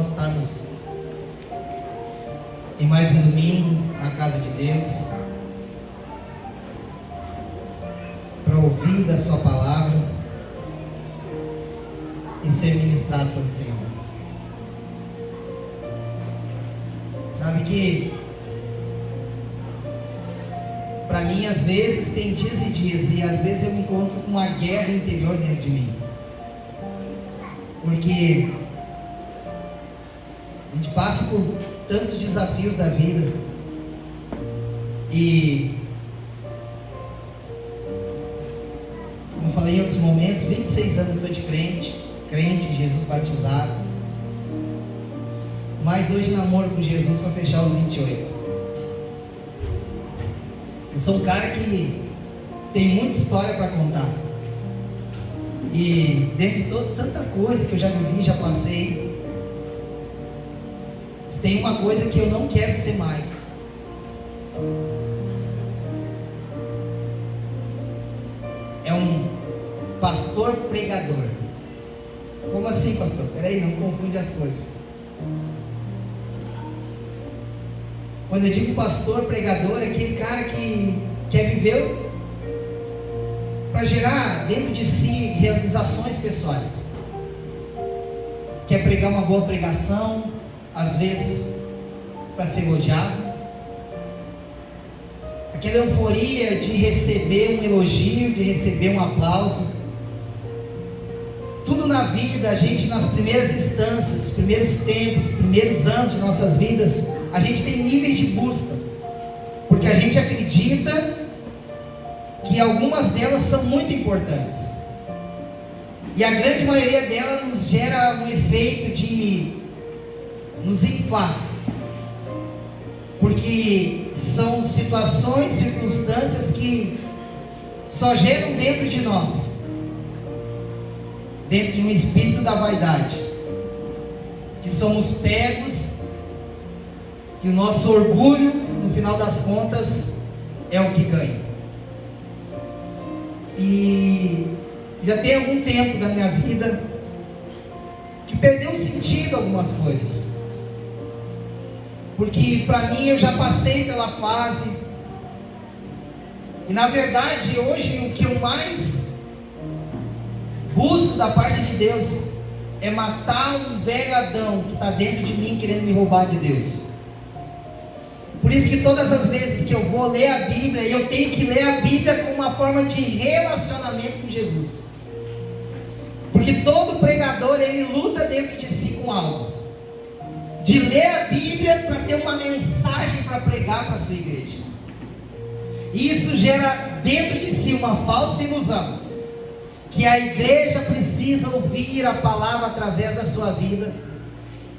nós estarmos em mais um domingo na casa de Deus, para ouvir da sua palavra e ser ministrado pelo Senhor. Sabe que para mim às vezes tem dias e dias, e às vezes eu me encontro com uma guerra interior dentro de mim, porque a gente passa por tantos desafios da vida, e como falei em outros momentos, 26 anos eu estou de crente, Jesus batizado, mais 2 de namoro com Jesus para fechar os 28. Eu sou um cara que tem muita história para contar, e dentro de tanta coisa que eu já vivi, já passei, tem uma coisa que eu não quero ser mais. É um pastor pregador. Como assim, pastor? Peraí, não confunde as coisas. Quando eu digo pastor pregador, é aquele cara que quer viver para gerar dentro de si realizações pessoais. Quer pregar uma boa pregação, às vezes para ser elogiado, aquela euforia de receber um elogio, de receber um aplauso. Tudo na vida, a gente nas primeiras instâncias, primeiros tempos, primeiros anos de nossas vidas, a gente tem níveis de busca, porque a gente acredita que algumas delas são muito importantes, e a grande maioria delas nos gera um efeito de nos inflar, porque são situações, circunstâncias que só geram dentro de nós, dentro de um espírito da vaidade, que somos pegos, e o nosso orgulho, no final das contas, é o que ganha. E já tem algum tempo da minha vida que perdeu sentido algumas coisas, porque para mim eu já passei pela fase, e na verdade hoje o que eu mais busco da parte de Deus é matar um velho Adão que está dentro de mim querendo me roubar de Deus. Por isso que todas as vezes que eu vou ler a Bíblia, eu tenho que ler a Bíblia como uma forma de relacionamento com Jesus, porque todo pregador ele luta dentro de si com algo, de ler a Bíblia para ter uma mensagem para pregar para a sua igreja, e isso gera dentro de si uma falsa ilusão, que a igreja precisa ouvir a palavra através da sua vida,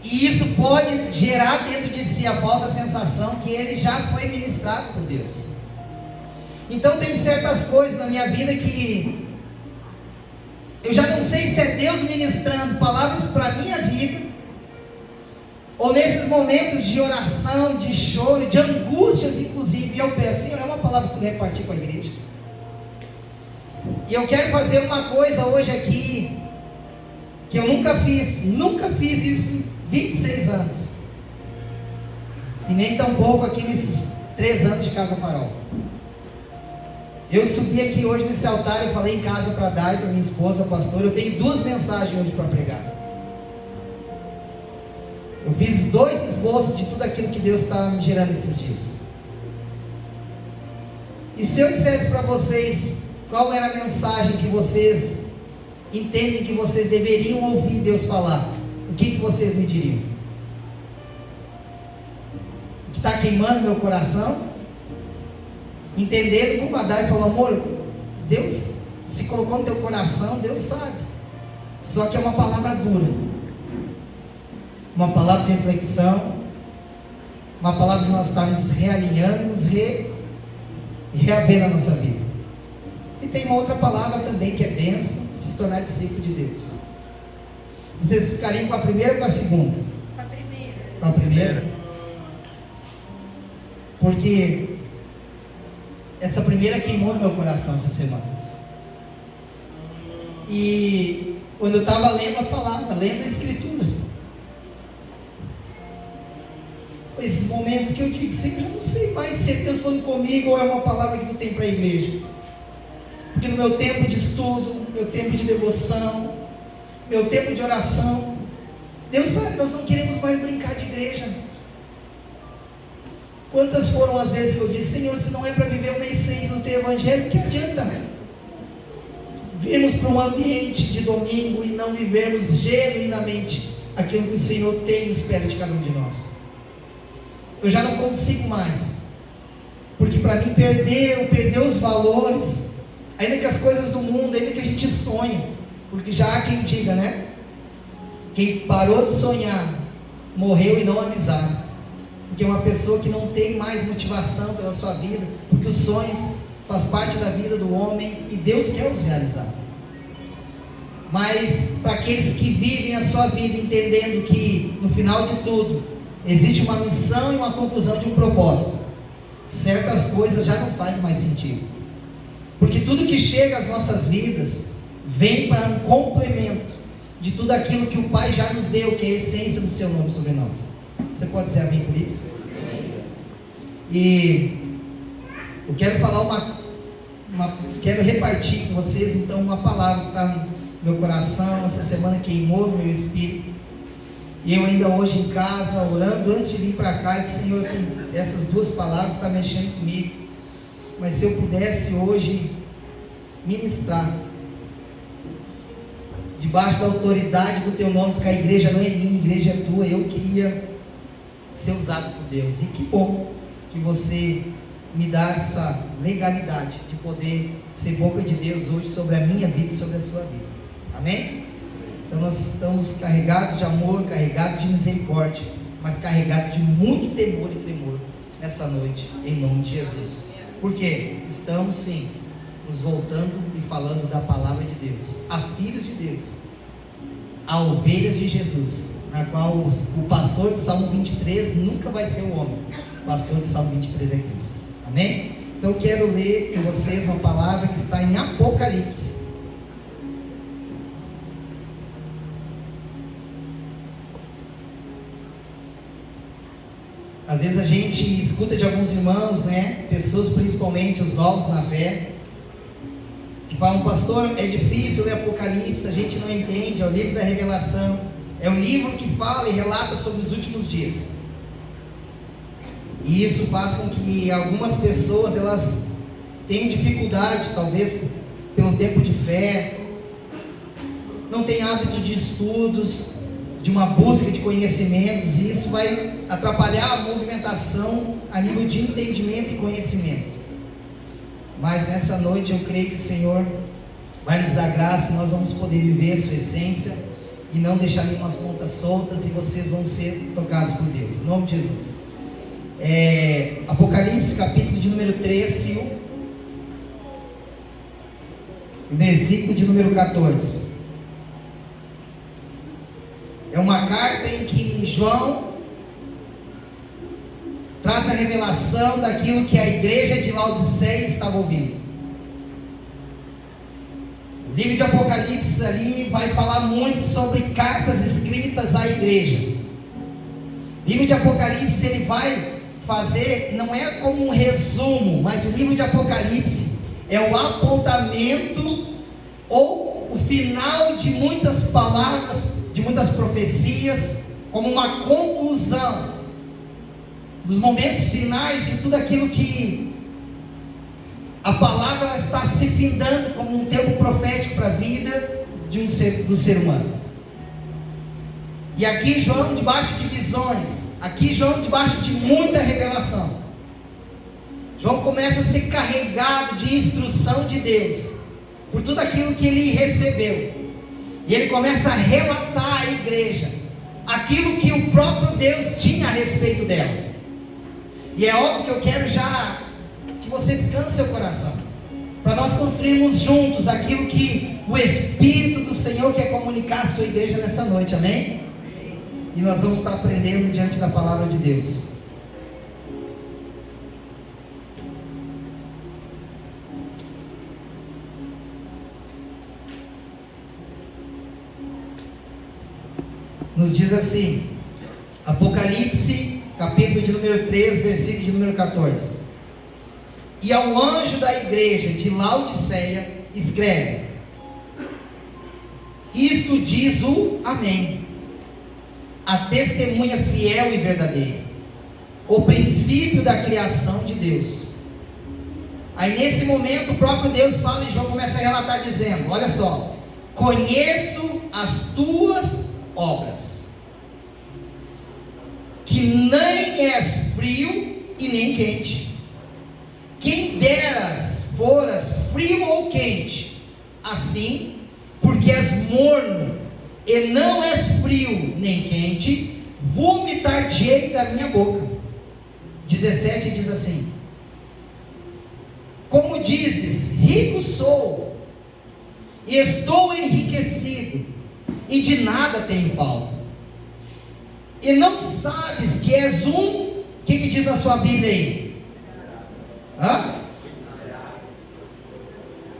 e isso pode gerar dentro de si a falsa sensação que ele já foi ministrado por Deus. Então tem certas coisas na minha vida que eu já não sei se é Deus ministrando palavras para a minha vida, ou nesses momentos de oração, de choro, de angústias inclusive, eu peço, Senhor, é uma palavra que tu repartir com a igreja. E eu quero fazer uma coisa hoje aqui, que eu nunca fiz isso em 26 anos, e nem tão pouco aqui nesses 3 anos de Casa Farol. Eu subi aqui hoje nesse altar e falei em casa para Dai, para minha esposa, pastor, eu tenho 2 mensagens hoje para pregar. Eu fiz 2 esboços de tudo aquilo que Deus está me gerando esses dias. E se eu dissesse para vocês qual era a mensagem que vocês entendem que vocês deveriam ouvir Deus falar, o que vocês me diriam? O que está queimando meu coração, entendendo como a Dai falou, amor, Deus se colocou no teu coração, Deus sabe, só que é uma palavra dura, uma palavra de reflexão, uma palavra de nós estarmos realinhando e nos reaver na nossa vida. E tem uma outra palavra também que é bênção, de se tornar discípulo de Deus. Vocês ficariam com a primeira ou com a segunda? Com a primeira. Com a primeira? Porque essa primeira queimou no meu coração essa semana. E quando eu estava lendo a palavra, lendo a escritura, esses momentos que eu digo, Senhor, eu não sei mais se é Deus falando comigo ou é uma palavra que tu tem para a igreja. Porque no meu tempo de estudo, meu tempo de devoção, meu tempo de oração, Deus sabe, nós não queremos mais brincar de igreja. Quantas foram as vezes que eu disse, Senhor, se não é para viver uma essência do teu evangelho, que adianta virmos para um ambiente de domingo e não vivermos genuinamente aquilo que o Senhor tem e espera de cada um de nós? Eu já não consigo mais, porque para mim perder os valores, ainda que as coisas do mundo, ainda que a gente sonhe, porque já há quem diga, né? Quem parou de sonhar, morreu e não avisaram. Porque é uma pessoa que não tem mais motivação pela sua vida, porque os sonhos faz parte da vida do homem e Deus quer os realizar. Mas para aqueles que vivem a sua vida entendendo que no final de tudo existe uma missão e uma conclusão de um propósito, certas coisas já não fazem mais sentido, porque tudo que chega às nossas vidas vem para um complemento de tudo aquilo que o Pai já nos deu, que é a essência do seu nome sobre nós. Você pode dizer amém por isso? E eu quero falar quero repartir com vocês então uma palavra que está no meu coração, essa semana queimou no meu espírito, e eu ainda hoje em casa, orando, antes de vir para cá, eu disse, Senhor, que essas duas palavras estão mexendo comigo, mas se eu pudesse hoje ministrar, debaixo da autoridade do teu nome, porque a igreja não é minha, a igreja é tua, eu queria ser usado por Deus, e que bom que você me dá essa legalidade de poder ser boca de Deus hoje sobre a minha vida e sobre a sua vida, amém? Então nós estamos carregados de amor, carregados de misericórdia, mas carregados de muito temor e tremor nessa noite, em nome de Jesus. Por quê? Estamos sim nos voltando e falando da palavra de Deus, a filhos de Deus, a ovelhas de Jesus, na qual o pastor de Salmo 23 nunca vai ser o homem, o pastor de Salmo 23 é Cristo, amém? Então eu quero ler com vocês uma palavra que está em Apocalipse, às vezes a gente escuta de alguns irmãos, né, pessoas principalmente os novos na fé, que falam, pastor, é difícil ler Apocalipse, a gente não entende, é o livro da revelação, é o livro que fala e relata sobre os últimos dias, e isso faz com que algumas pessoas, elas tenham dificuldade, talvez pelo tempo de fé, não tem hábito de estudos, de uma busca de conhecimentos, e isso vai atrapalhar a movimentação a nível de entendimento e conhecimento. Mas nessa noite eu creio que o Senhor vai nos dar graça e nós vamos poder viver a sua essência e não deixar nenhumas pontas soltas, e vocês vão ser tocados por Deus, em nome de Jesus. Apocalipse capítulo de número 13, versículo de número 14. É uma carta em que João traz a revelação daquilo que a igreja de Laodiceia estava ouvindo. O livro de Apocalipse ali vai falar muito sobre cartas escritas à igreja. O livro de Apocalipse ele vai fazer, não é como um resumo, mas o livro de Apocalipse é o apontamento ou o final de muitas palavras, de muitas profecias, como uma conclusão dos momentos finais de tudo aquilo que a palavra ela está se findando como um tempo profético para a vida do ser humano. E aqui João, debaixo de visões, aqui João, debaixo de muita revelação, João começa a ser carregado de instrução de Deus por tudo aquilo que ele recebeu, e ele começa a relatar à igreja aquilo que o próprio Deus tinha a respeito dela. E é óbvio que eu quero já que você descanse seu coração, para nós construirmos juntos aquilo que o Espírito do Senhor quer comunicar à sua igreja nessa noite, amém? E nós vamos estar aprendendo diante da palavra de Deus. Nos diz assim, Apocalipse capítulo de número 3, versículo de número 14. E ao anjo da igreja de Laodiceia escreve: isto diz o Amém, a testemunha fiel e verdadeira, o princípio da criação de Deus. Aí nesse momento o próprio Deus fala e João começa a relatar dizendo: olha só, conheço as tuas obras, que nem és frio e nem quente. Quem deras foras frio ou quente, assim, porque és morno e não és frio nem quente, vomitar-te-ei da minha boca. 17 diz assim: como dizes, rico sou, e estou enriquecido, e de nada tenho falta, e não sabes que és o que diz na sua Bíblia aí?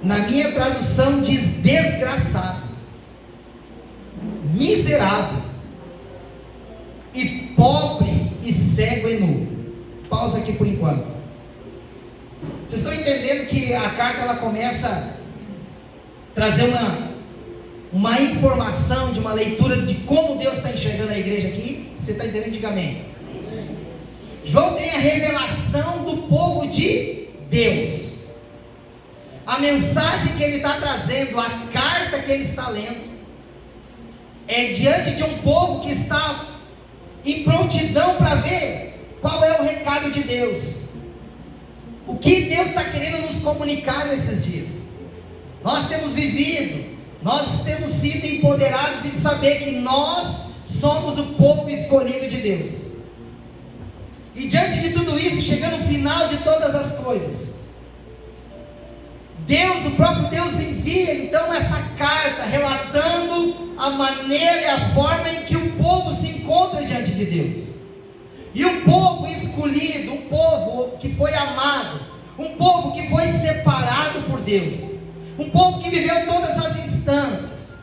Na minha tradução diz desgraçado, miserável, e pobre, e cego e nu. Pausa aqui por enquanto. Vocês estão entendendo que a carta ela começa a trazer uma informação de uma leitura de como Deus está enxergando a igreja aqui? Você está entendendo? Diga amém. João tem a revelação do povo de Deus. A mensagem que ele está trazendo, a carta que ele está lendo, é diante de um povo que está em prontidão para ver qual é o recado de Deus. O que Deus está querendo nos comunicar nesses dias. Nós temos vivido, nós temos sido empoderados em saber que nós somos o povo escolhido de Deus. E diante de tudo isso, chegando no final de todas as coisas, Deus, o próprio Deus envia então essa carta relatando a maneira e a forma em que o povo se encontra diante de Deus. E um povo escolhido, um povo que foi amado, um povo que foi separado por Deus, um povo que viveu todas as instâncias,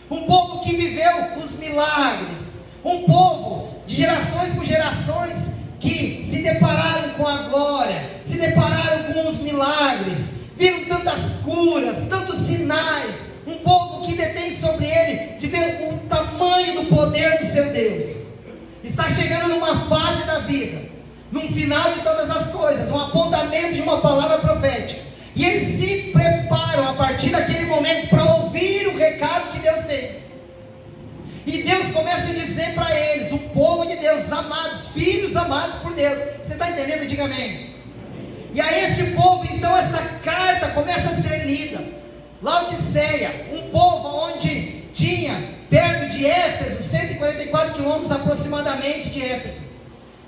um povo que viveu os milagres, um povo de gerações por gerações que se depararam com a glória, se depararam com os milagres, viram tantas curas, tantos sinais, um povo que detém sobre ele de ver o tamanho do poder do seu Deus. Está chegando numa fase da vida, num final de todas as coisas, um apontamento de uma palavra profética, e eles se preparam a partir daquele momento para ouvir o recado que Deus tem. E Deus começa a dizer para eles, o povo de Deus, amados, filhos amados por Deus. Você está entendendo? Diga amém. E a este povo, então, essa carta começa a ser lida. Laodiceia, um povo onde tinha, perto de Éfeso, 144 quilômetros aproximadamente de Éfeso,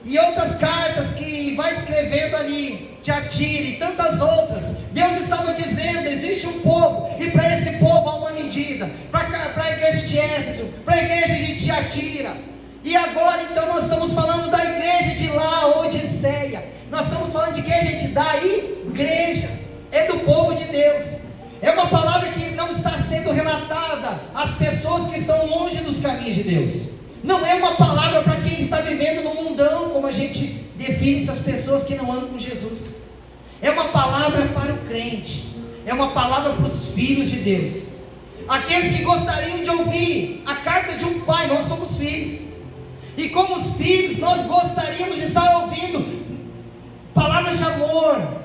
e outras cartas que vai escrevendo ali, Tiatira e tantas outras. Deus estava dizendo, existe um povo, e para esse povo há uma medida, para a igreja de Éfeso, para a igreja de Tiatira. E agora então nós estamos falando da igreja de Laodiceia. Nós estamos falando de quem, gente? Da igreja, é do povo de Deus. É uma palavra que não está sendo relatada às pessoas que estão longe dos caminhos de Deus. Não é uma palavra para quem está vivendo no mundão, como a gente define essas pessoas que não andam com Jesus. É uma palavra para o crente, é uma palavra para os filhos de Deus, aqueles que gostariam de ouvir a carta de um pai. Nós somos filhos, e como os filhos, nós gostaríamos de estar ouvindo palavras de amor.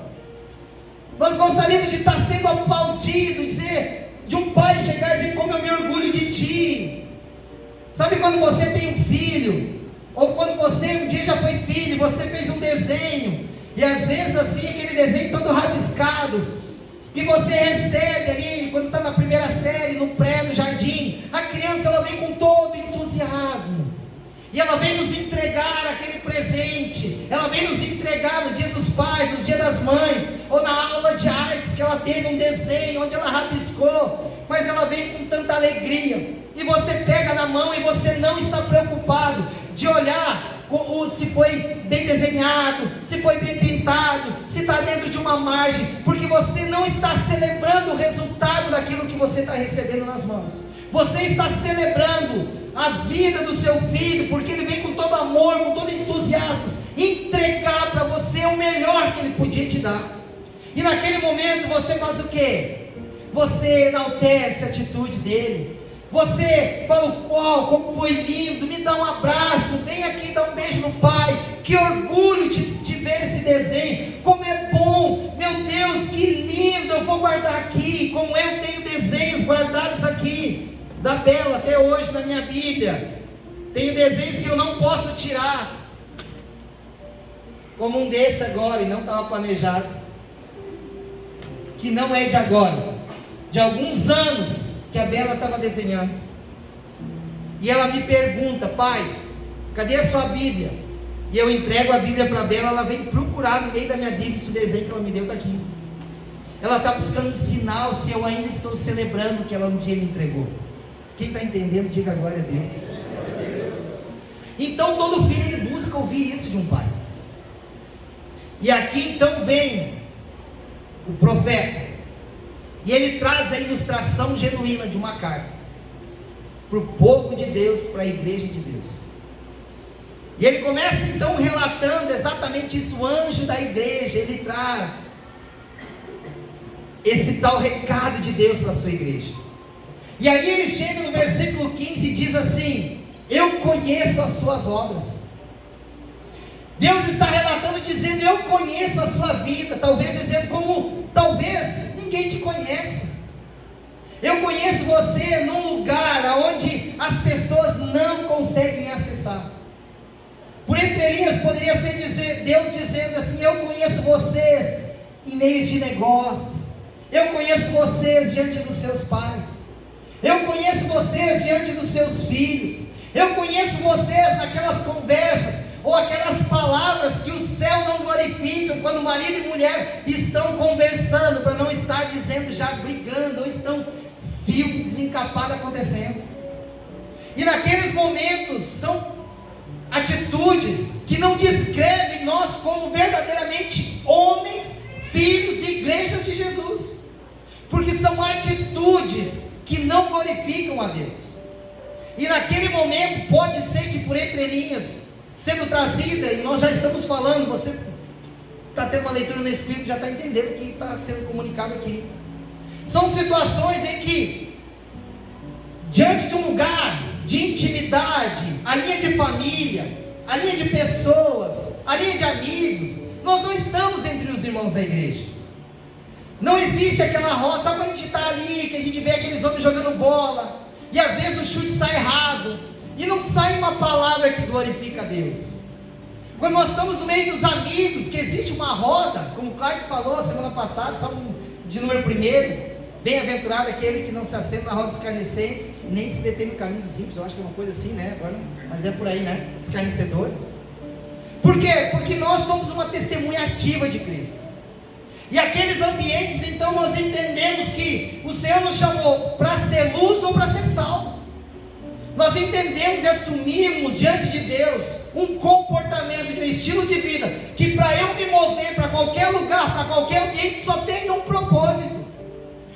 Nós gostaríamos de estar sendo aplaudido, dizer, de um pai chegar e dizer: como eu me orgulho de ti. Sabe quando você tem um filho, ou quando você um dia já foi filho, você fez um desenho, e às vezes assim, aquele desenho todo rabiscado, e você recebe ali, quando está na primeira série, no pré, no jardim, a criança ela vem com todo entusiasmo, e ela vem nos entregar aquele presente, ela vem nos entregar no dia dos pais, no dia das mães, ou na aula de artes, que ela teve um desenho, onde ela rabiscou, mas ela vem com tanta alegria, e você pega na mão e você não está preocupado de olhar se foi bem desenhado, se foi bem pintado, se está dentro de uma margem, porque você não está celebrando o resultado daquilo que você está recebendo nas mãos. Você está celebrando a vida do seu filho, porque ele vem com todo amor, com todo entusiasmo, entusiasmos, entregar para você o melhor que Ele podia te dar. E naquele momento você faz o quê? Você enaltece a atitude dele. Você fala, uau, como foi lindo, me dá um abraço, vem aqui dar um beijo no pai. Que orgulho de ver esse desenho, como é bom, meu Deus, que lindo, eu vou guardar aqui, como eu tenho desenhos guardados aqui, da Bela até hoje na minha Bíblia. Tenho desenhos que eu não posso tirar, como um desse agora, e não estava planejado, que não é de agora, de alguns anos, que a Bela estava desenhando, e ela me pergunta, pai, cadê a sua Bíblia? E eu entrego a Bíblia para a Bela, ela vem procurar no meio da minha Bíblia, esse desenho que ela me deu está aqui. Ela está buscando um sinal, se eu ainda estou celebrando que ela um dia me entregou. Quem está entendendo, diga glória a Deus. Então todo filho ele busca ouvir isso de um pai. E aqui então vem o profeta, e ele traz a ilustração genuína de uma carta para o povo de Deus, para a igreja de Deus. E ele começa então relatando exatamente isso. O anjo da igreja, ele traz esse tal recado de Deus para a sua igreja. E aí ele chega no versículo 15 e diz assim: eu conheço as suas obras. Deus está relatando dizendo, eu conheço a sua vida. Talvez dizendo como, talvez ninguém te conhece. Eu conheço você num lugar onde as pessoas não conseguem acessar. Por entre linhas poderia ser Deus dizendo assim: eu conheço vocês em meios de negócios, eu conheço vocês diante dos seus pais, eu conheço vocês diante dos seus filhos, eu conheço vocês naquelas conversas ou aquelas palavras que o céu não glorificam, quando marido e mulher estão conversando, para não estar dizendo já brigando, ou estão fio desencapado acontecendo. E naqueles momentos são atitudes que não descrevem nós como verdadeiramente homens, filhos e igrejas de Jesus, porque são atitudes que não glorificam a Deus. E naquele momento pode ser que por entre linhas sendo trazida, e nós já estamos falando, você está tendo uma leitura no Espírito, já está entendendo o que está sendo comunicado aqui. São situações em que, diante de um lugar de intimidade, a linha de família, a linha de pessoas, a linha de amigos, nós não estamos entre os irmãos da igreja. Não existe aquela roça, sabe quando a gente está ali, que a gente vê aqueles homens jogando bola, e às vezes o chute sai errado, e não sai uma palavra que glorifica a Deus. Quando nós estamos no meio dos amigos, que existe uma roda, como o Clark falou semana passada, Salmo de número 1, bem-aventurado aquele que não se assenta na roda dos escarnecentes, nem se detém no caminho dos ímpios. Eu acho que é uma coisa assim, né? Agora, mas é por aí, né? Escarnecedores. Por quê? Porque nós somos uma testemunha ativa de Cristo. E aqueles ambientes, então, nós entendemos que o Senhor nos chamou para ser luz ou para ser sal. Nós entendemos e assumimos diante de Deus um comportamento, um estilo de vida, que para eu me mover para qualquer lugar, para qualquer ambiente, só tem um propósito.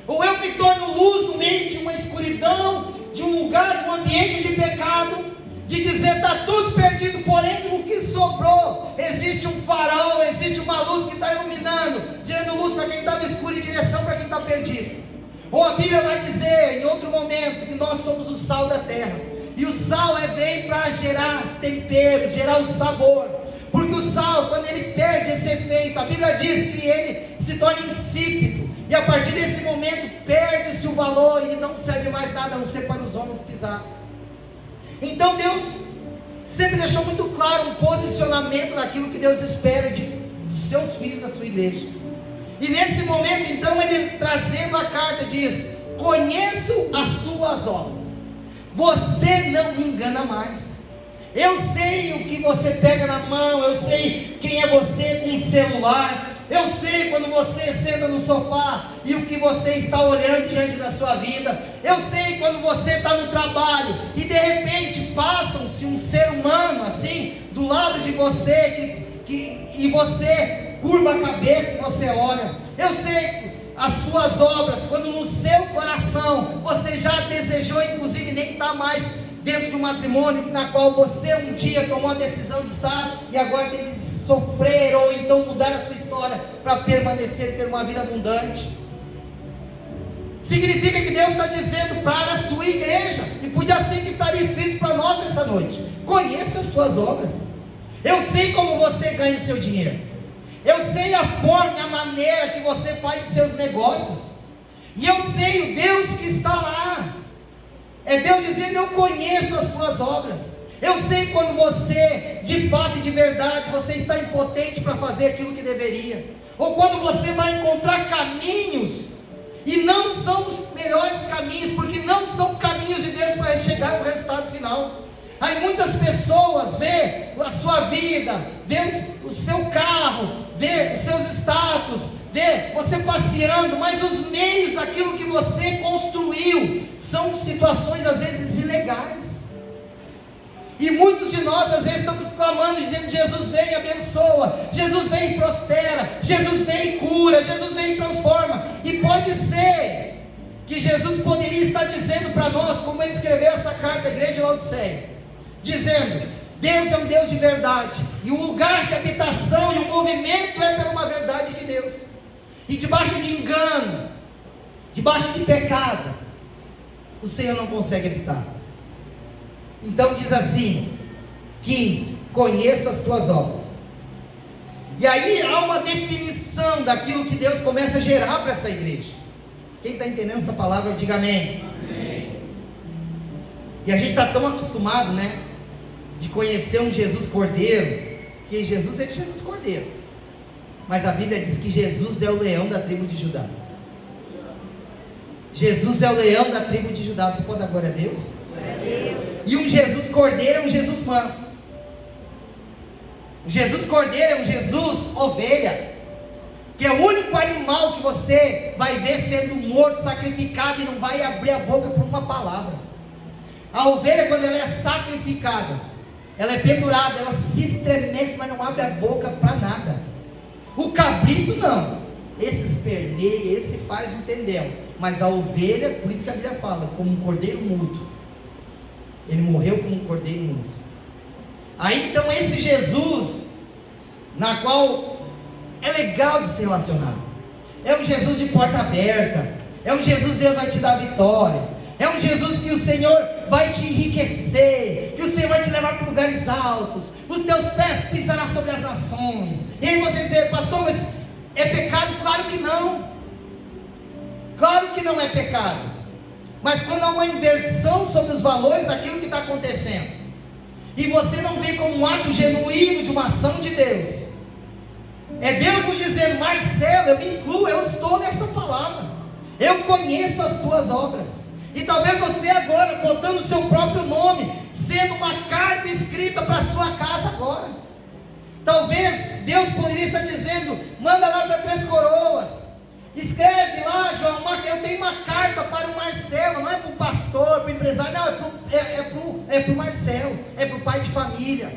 Ou eu me torno luz no meio de uma escuridão, de um lugar, de um ambiente de pecado, de dizer está tudo perdido, porém o que sobrou, existe um farol, existe uma luz que está iluminando, tirando luz para quem está no escuro e direção para quem está perdido. Ou a Bíblia vai dizer em outro momento que nós somos o sal da terra. E o sal vem para gerar tempero, gerar o sabor. Porque o sal, quando ele perde esse efeito, a Bíblia diz que ele se torna insípido. E a partir desse momento perde-se o valor e não serve mais nada a não ser para os homens pisar. Então Deus sempre deixou muito claro um posicionamento daquilo que Deus espera dos seus filhos da sua igreja. E nesse momento então ele trazendo a carta diz: conheço as tuas obras, você não me engana mais. Eu sei o que você pega na mão, eu sei quem é você com o celular, eu sei quando você senta no sofá e o que você está olhando diante da sua vida. Eu sei quando você está no trabalho e de repente passa-se um ser humano assim do lado de você e você curva a cabeça e você olha. Eu sei as suas obras, quando no seu coração você já desejou, inclusive nem está mais dentro de um matrimônio na qual você um dia tomou a decisão de estar e agora tem que sofrer ou então mudar a sua história para permanecer e ter uma vida abundante. Significa que Deus está dizendo para a sua igreja, e podia ser que estaria escrito para nós nessa noite: conheça as tuas obras. Eu sei como você ganha o seu dinheiro, eu sei a forma e a maneira que você faz os seus negócios, e eu sei o Deus que está lá. É Deus dizendo: eu conheço as tuas obras. Eu sei quando você, de fato e de verdade, você está impotente para fazer aquilo que deveria, ou quando você vai encontrar caminhos e não são os melhores caminhos, porque não são caminhos de Deus para chegar ao resultado final. Aí muitas pessoas vê a sua vida, vê o seu carro, vê os seus status, vê você passeando, mas os meios daquilo que você construiu são situações às vezes ilegais. E muitos de nós às vezes estamos clamando, dizendo: Jesus vem e abençoa, Jesus vem e prospera, Jesus vem e cura, Jesus vem e transforma. E pode ser que Jesus poderia estar dizendo para nós, como ele escreveu essa carta à igreja de Laodiceia, dizendo: Deus é um Deus de verdade, e o lugar de habitação e o movimento é pela uma verdade de Deus. E debaixo de engano, debaixo de pecado, o Senhor não consegue habitar. Então diz assim, 15: conheço as tuas obras. E aí há uma definição daquilo que Deus começa a gerar para essa igreja. Quem está entendendo essa palavra, diga amém. Amém. E a gente está tão acostumado, né, de conhecer um Jesus Cordeiro, que Jesus é Jesus Cordeiro, mas a Bíblia diz que Jesus é o leão da tribo de Judá. Jesus é o leão da tribo de Judá. Você pode dar glória a Deus? Glória a Deus. E um Jesus Cordeiro é um Jesus manso. O Jesus Cordeiro é um Jesus ovelha, que é o único animal que você vai ver sendo morto, sacrificado, e não vai abrir a boca por uma palavra. A ovelha, quando ela é sacrificada, ela é pendurada, ela se estremece, mas não abre a boca para nada. O cabrito não, esse esperneia, esse faz um tendel, mas a ovelha, por isso que a Bíblia fala, como um cordeiro mudo. Ele morreu como um cordeiro mudo. Aí então esse Jesus, na qual é legal de se relacionar, é um Jesus de porta aberta, é um Jesus, Deus vai te dar vitória, é um Jesus que o Senhor vai te enriquecer, que o Senhor vai te levar para lugares altos, os teus pés pisarão sobre as nações. E aí você dizer: pastor, mas é pecado? Claro que não, claro que não é pecado. Mas quando há uma inversão sobre os valores daquilo que está acontecendo, e você não vê como um ato genuíno de uma ação de Deus, é Deus nos dizendo: Marcelo, eu me incluo, eu estou nessa palavra, eu conheço as tuas obras. E talvez você agora, botando o seu próprio nome, sendo uma carta escrita para a sua casa agora. Talvez Deus poderia estar dizendo: manda lá para Três Coroas, escreve lá, João, eu tenho uma carta para o Marcelo, não é para o pastor, para o empresário, não, é para o Marcelo, é para o pai de família,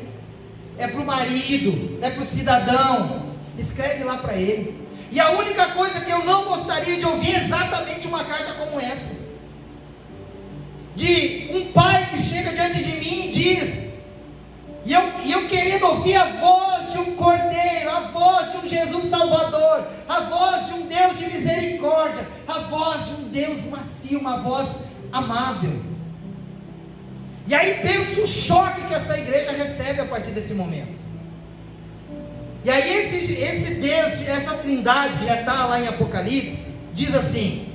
é para o marido, é para o cidadão. Escreve lá para ele. E a única coisa que eu não gostaria de ouvir é exatamente uma carta como essa, de um pai que chega diante de mim e diz, e eu querendo ouvir a voz de um cordeiro, a voz de um Jesus Salvador, a voz de um Deus de misericórdia, a voz de um Deus macio, uma voz amável. E aí pensa o choque que essa igreja recebe a partir desse momento. E aí esse Deus, essa trindade que já está lá em Apocalipse, diz assim: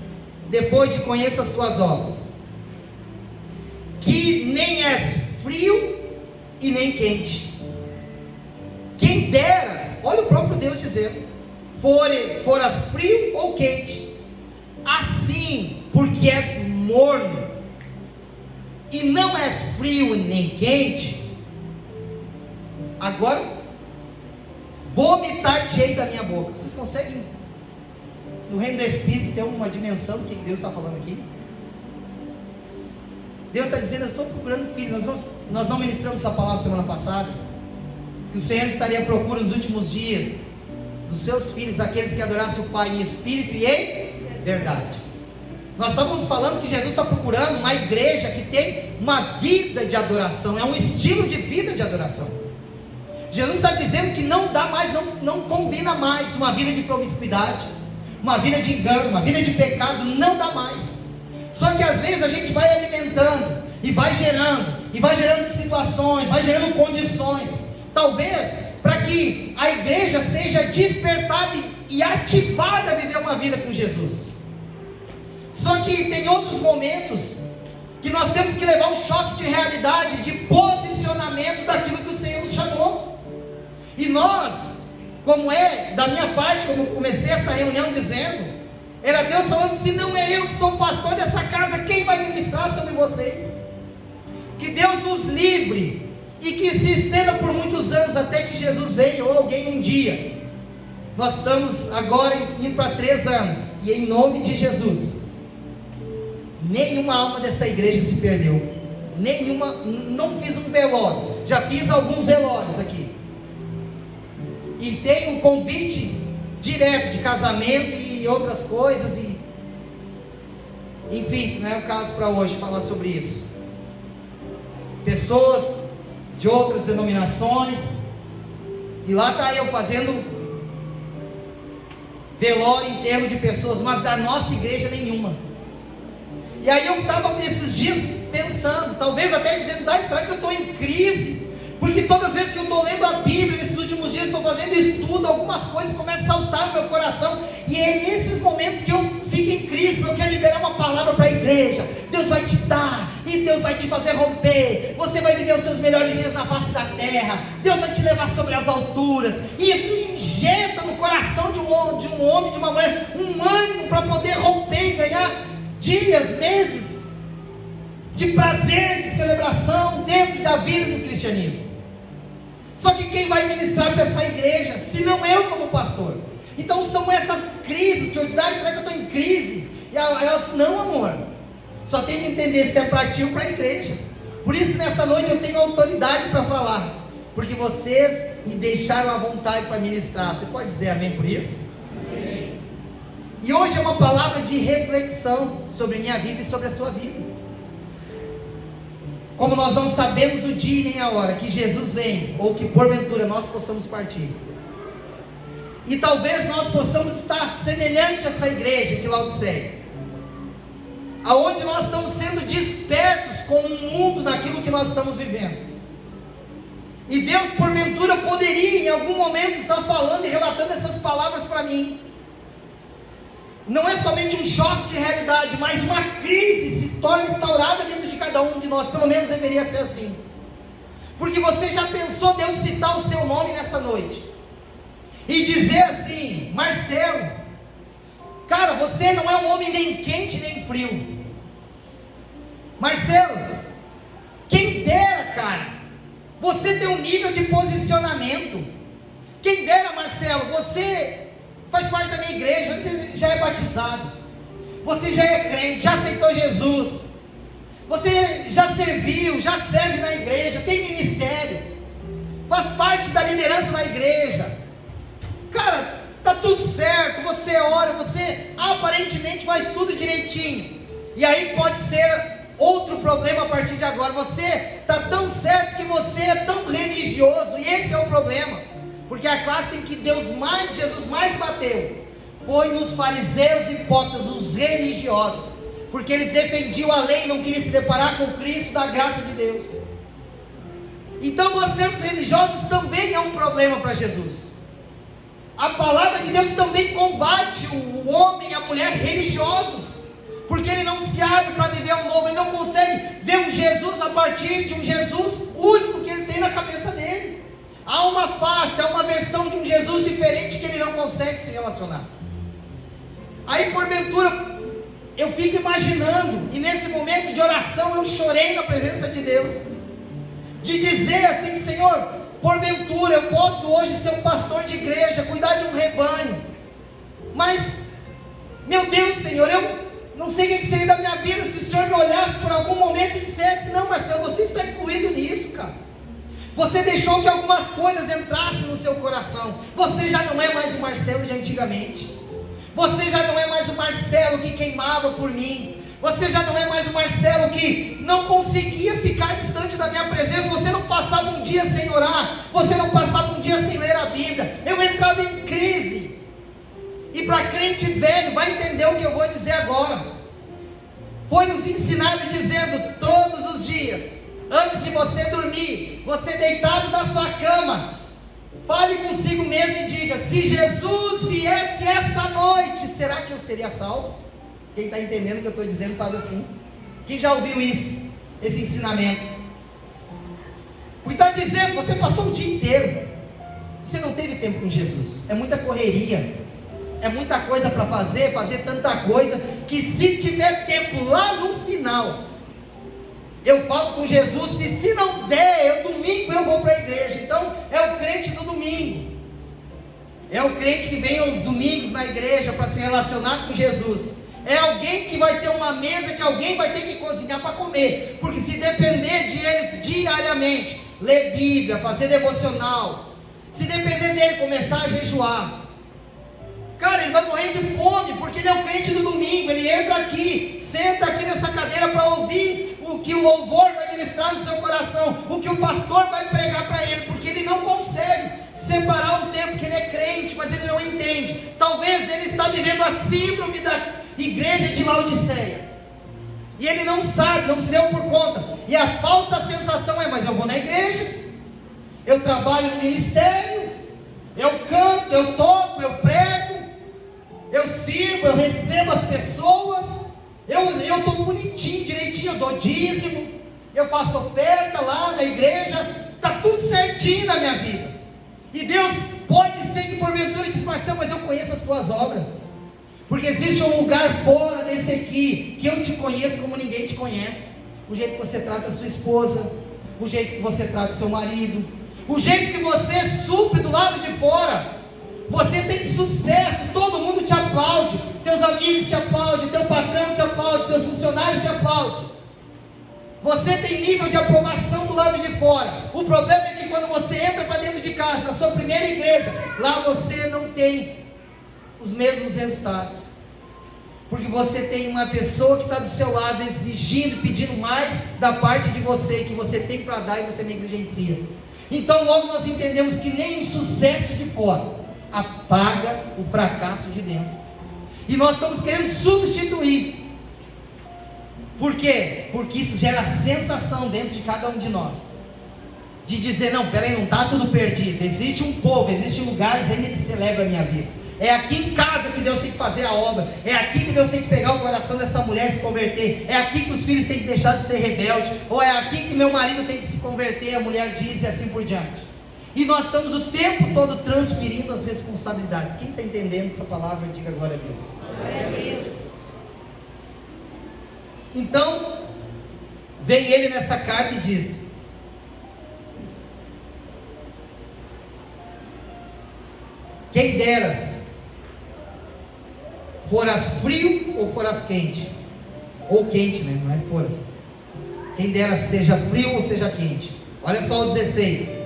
depois de conhecer as tuas obras, que nem és frio e nem quente. Quem deras, olha o próprio Deus dizendo, foras frio ou quente, assim, porque és morno, e não és frio nem quente, agora vomitar-te-ei da minha boca. Vocês conseguem, no reino do Espírito, ter uma dimensão do que Deus está falando aqui? Deus está dizendo: eu estou procurando filhos. Nós não ministramos essa palavra semana passada, que o Senhor estaria à procura nos últimos dias dos seus filhos, aqueles que adorassem o Pai em espírito e em verdade. Nós estávamos falando que Jesus está procurando uma igreja que tem uma vida de adoração, é um estilo de vida de adoração. Jesus está dizendo que não dá mais, não combina mais uma vida de promiscuidade, uma vida de engano, uma vida de pecado, não dá mais. Só que às vezes a gente vai alimentando e vai gerando situações, vai gerando condições, talvez para que a igreja seja despertada e ativada a viver uma vida com Jesus. Só que tem outros momentos que nós temos que levar um choque de realidade, de posicionamento daquilo que o Senhor nos chamou. E nós, como é da minha parte, como eu comecei essa reunião dizendo, era Deus falando: se não é eu que sou o pastor dessa casa, quem vai ministrar sobre vocês? Que Deus nos livre e que se estenda por muitos anos até que Jesus venha, ou alguém um dia. Nós estamos agora indo para 3 anos, e em nome de Jesus, nenhuma alma dessa igreja se perdeu, nenhuma. Não fiz um velório, já fiz alguns velórios aqui, e tem um convite direto de casamento e outras coisas, e enfim, não é o caso para hoje falar sobre isso. Pessoas de outras denominações, e lá está eu fazendo velório, enterro de pessoas, mas da nossa igreja nenhuma. E aí eu estava esses dias pensando, talvez até dizendo: será que eu estou em crise? Porque todas as vezes que eu estou lendo a Bíblia, nesses últimos dias estou fazendo estudo, algumas coisas começam a saltar no meu coração, e é nesses momentos que eu fico em crise, porque eu quero liberar uma palavra para a igreja. Deus vai te dar, e Deus vai te fazer romper, você vai viver os seus melhores dias na face da terra, Deus vai te levar sobre as alturas, e isso injeta no coração de um homem, de uma mulher, um ânimo para poder romper e ganhar dias, meses de prazer, de celebração dentro da vida do cristianismo. Só que quem vai ministrar para essa igreja, se não eu como pastor? Então são essas crises que eu digo: será que eu estou em crise? E elas: não, amor, só tem que entender se é para ti ou para a igreja. Por isso nessa noite eu tenho autoridade para falar, porque vocês me deixaram à vontade para ministrar. Você pode dizer amém por isso? Amém. E hoje é uma palavra de reflexão sobre minha vida e sobre a sua vida. Como nós não sabemos o dia nem a hora que Jesus vem, ou que porventura nós possamos partir, e talvez nós possamos estar semelhante a essa igreja de Laodiceia, aonde nós estamos sendo dispersos com o mundo naquilo que nós estamos vivendo, e Deus porventura poderia em algum momento estar falando e relatando essas palavras para mim. Não é somente um choque de realidade, mas uma crise se torna instaurada dentro de cada um de nós. Pelo menos deveria ser assim. Porque você já pensou Deus citar o seu nome nessa noite e dizer assim: Marcelo, cara, você não é um homem nem quente nem frio. Marcelo, quem dera, cara, você tem um nível de posicionamento. Quem dera, Marcelo, você faz parte da minha igreja, você já é batizado, você já é crente, já aceitou Jesus, você já serviu, já serve na igreja, tem ministério, faz parte da liderança da igreja. Cara, tá tudo certo, você ora, você aparentemente faz tudo direitinho. E aí pode ser outro problema a partir de agora: você tá tão certo que você é tão religioso, e esse é o problema. Porque a classe em que Jesus mais bateu foi nos fariseus hipócritas, os religiosos, porque eles defendiam a lei e não queriam se deparar com o Cristo da graça de Deus. Então nós sermos religiosos também é um problema para Jesus. A palavra de Deus também combate o homem e a mulher religiosos, porque ele não se abre para viver o novo, ele não consegue ver um Jesus a partir de um Jesus único que ele tem na cabeça dele. Há uma face, há uma versão de um Jesus diferente que ele não consegue se relacionar. Aí porventura eu fico imaginando, e nesse momento de oração eu chorei na presença de Deus, de dizer assim: Senhor, porventura eu posso hoje ser um pastor de igreja, cuidar de um rebanho, mas, meu Deus, Senhor, eu não sei o que seria da minha vida se o Senhor me olhasse por algum momento e dissesse: não, Marcelo, você está incluído nisso, cara. Você deixou que algumas coisas entrassem no seu coração. Você já não é mais o Marcelo de antigamente. Você já não é mais o Marcelo que queimava por mim. Você já não é mais o Marcelo que não conseguia ficar distante da minha presença. Você não passava um dia sem orar. Você não passava um dia sem ler a Bíblia. Eu entrava em crise. E para crente velho, vai entender o que eu vou dizer agora. Foi nos ensinado dizendo todos os dias, antes de você dormir, você deitado na sua cama, fale consigo mesmo e diga: se Jesus viesse essa noite, será que eu seria salvo? Quem está entendendo o que eu estou dizendo faz assim. Quem já ouviu isso? Esse ensinamento? Porque está dizendo, você passou o dia inteiro, você não teve tempo com Jesus, é muita correria, é muita coisa para fazer tanta coisa, que se tiver tempo lá no final, eu falo com Jesus, se não der, domingo eu vou para a igreja. Então é o crente do domingo, é o crente que vem aos domingos na igreja para se relacionar com Jesus. É alguém que vai ter uma mesa que alguém vai ter que cozinhar para comer, porque se depender de ele diariamente, ler Bíblia, fazer devocional, se depender dele começar a jejuar, cara, ele vai morrer de fome, porque ele é o crente do domingo. Ele entra aqui, senta aqui nessa cadeira para ouvir o que o louvor vai ministrar no seu coração, o que o pastor vai pregar para ele, porque ele não consegue separar um tempo que ele é crente, mas ele não entende. Talvez ele está vivendo a síndrome da igreja de Laodiceia, e ele não sabe, não se deu por conta, e a falsa sensação é: mas eu vou na igreja, eu trabalho no ministério, eu canto, eu toco, eu prego, eu sirvo, eu recebo as pessoas, eu estou bonitinho, direitinho, eu dou dízimo, eu faço oferta lá na igreja, está tudo certinho na minha vida. E Deus pode ser que porventura diz: Marcelo, mas eu conheço as tuas obras, porque existe um lugar fora desse aqui, que eu te conheço como ninguém te conhece. O jeito que você trata a sua esposa, o jeito que você trata o seu marido, o jeito que você supre do lado de fora. Você tem sucesso, todo mundo te aplaude, teus amigos te aplaudem, teu patrão te aplaude, teus funcionários te aplaudem. Você tem nível de aprovação do lado de fora. O problema é que quando você entra para dentro de casa, na sua primeira igreja, lá você não tem os mesmos resultados, porque você tem uma pessoa que está do seu lado exigindo, pedindo mais da parte de você, que você tem para dar e você negligencia. Então logo nós entendemos que nem o sucesso de fora apaga o fracasso de dentro, e nós estamos querendo substituir. Por quê? Porque isso gera a sensação dentro de cada um de nós, de dizer: não, peraí, não está tudo perdido, existe um povo, existem lugares ainda que celebram a minha vida. É aqui em casa que Deus tem que fazer a obra, é aqui que Deus tem que pegar o coração dessa mulher e se converter, é aqui que os filhos têm que deixar de ser rebeldes, ou é aqui que meu marido tem que se converter, a mulher diz, e assim por diante. E nós estamos o tempo todo transferindo as responsabilidades. Quem está entendendo essa palavra, diga glória a Deus. Glória a Deus. Então, vem ele nessa carta e diz: quem deras foras frio ou foras quente, ou quente, né? Não é foras. Quem dera seja frio ou seja quente. Olha só o 16.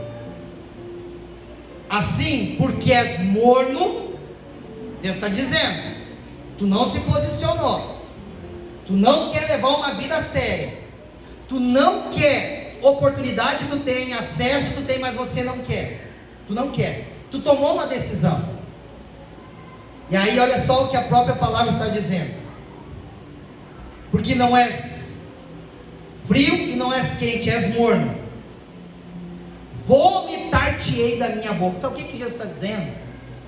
Assim, porque és morno, Deus está dizendo, tu não se posicionou, tu não quer levar uma vida séria, tu não quer oportunidade, tu tem acesso, tu tem, mas você não quer, tu não quer, tu tomou uma decisão. E aí olha só o que a própria palavra está dizendo: porque não és frio e não és quente, és morno, vomitar-te-ei da minha boca. Sabe o que Jesus está dizendo?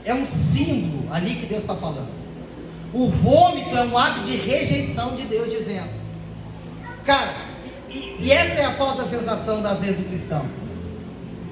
É um símbolo ali que Deus está falando. O vômito é um ato de rejeição de Deus, dizendo, cara, e essa é a falsa sensação das vezes do cristão.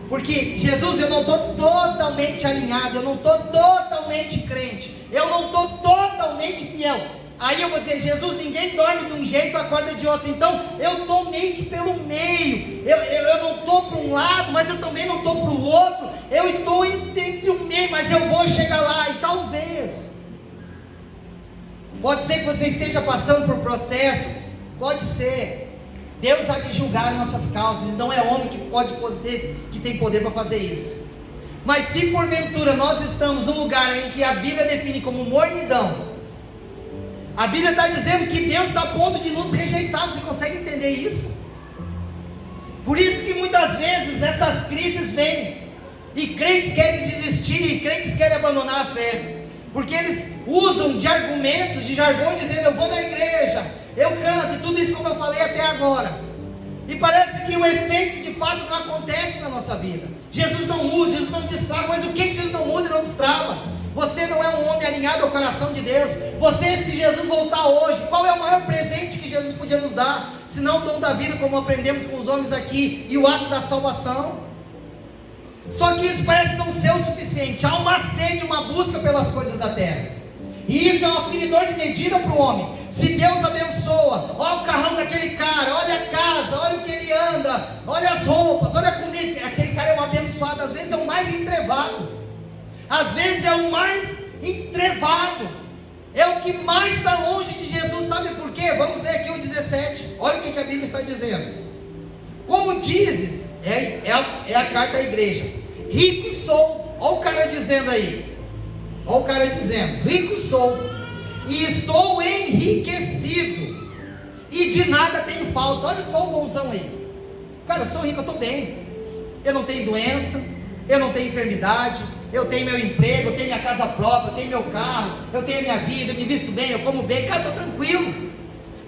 Porque Jesus, eu não estou totalmente alinhado, eu não estou totalmente crente, eu não estou totalmente fiel. Aí eu vou dizer: Jesus, ninguém dorme de um jeito, acorda de outro. Então eu estou meio que pelo meio, eu não estou para um lado, mas eu também não estou para o outro. Eu estou entre o meio, mas eu vou chegar lá. E talvez, pode ser que você esteja passando por processos, pode ser. Deus há de julgar nossas causas, e não é homem que tem poder para fazer isso. Mas se porventura nós estamos num lugar em que a Bíblia define como mornidão, a Bíblia está dizendo que Deus está a ponto de nos rejeitar. Você consegue entender isso? Por isso que muitas vezes essas crises vêm, e crentes querem desistir, e crentes querem abandonar a fé, porque eles usam de argumentos, de jargão, dizendo: eu vou na igreja, eu canto, e tudo isso como eu falei até agora, e parece que o efeito de fato não acontece na nossa vida. Jesus não muda, Jesus não destrava. Mas o que Jesus não muda e não destrava? Você não é um homem alinhado ao coração de Deus. Você, se Jesus voltar hoje, qual é o maior presente que Jesus podia nos dar? Se não o dom da vida, como aprendemos com os homens aqui, e o ato da salvação. Só que isso parece não ser o suficiente. Há uma sede, uma busca pelas coisas da terra, e isso é um aferidor de medida para o homem. Se Deus abençoa, olha o carrão daquele cara, olha a casa, olha o que ele anda, olha as roupas, olha a comida, aquele cara é um abençoado. Às vezes é o mais entrevado, às vezes é o mais entrevado, é o que mais está longe de Jesus. Sabe por quê? Vamos ler aqui o 17, olha o que a Bíblia está dizendo. Como dizes, é a carta à igreja: rico sou. Olha o cara dizendo aí, olha o cara dizendo: rico sou, e estou enriquecido, e de nada tenho falta. Olha só o bonzão aí. Cara, eu sou rico, eu estou bem, eu não tenho doença, eu não tenho enfermidade, eu tenho meu emprego, eu tenho minha casa própria, eu tenho meu carro, eu tenho minha vida, eu me visto bem, eu como bem. Cara, estou tranquilo,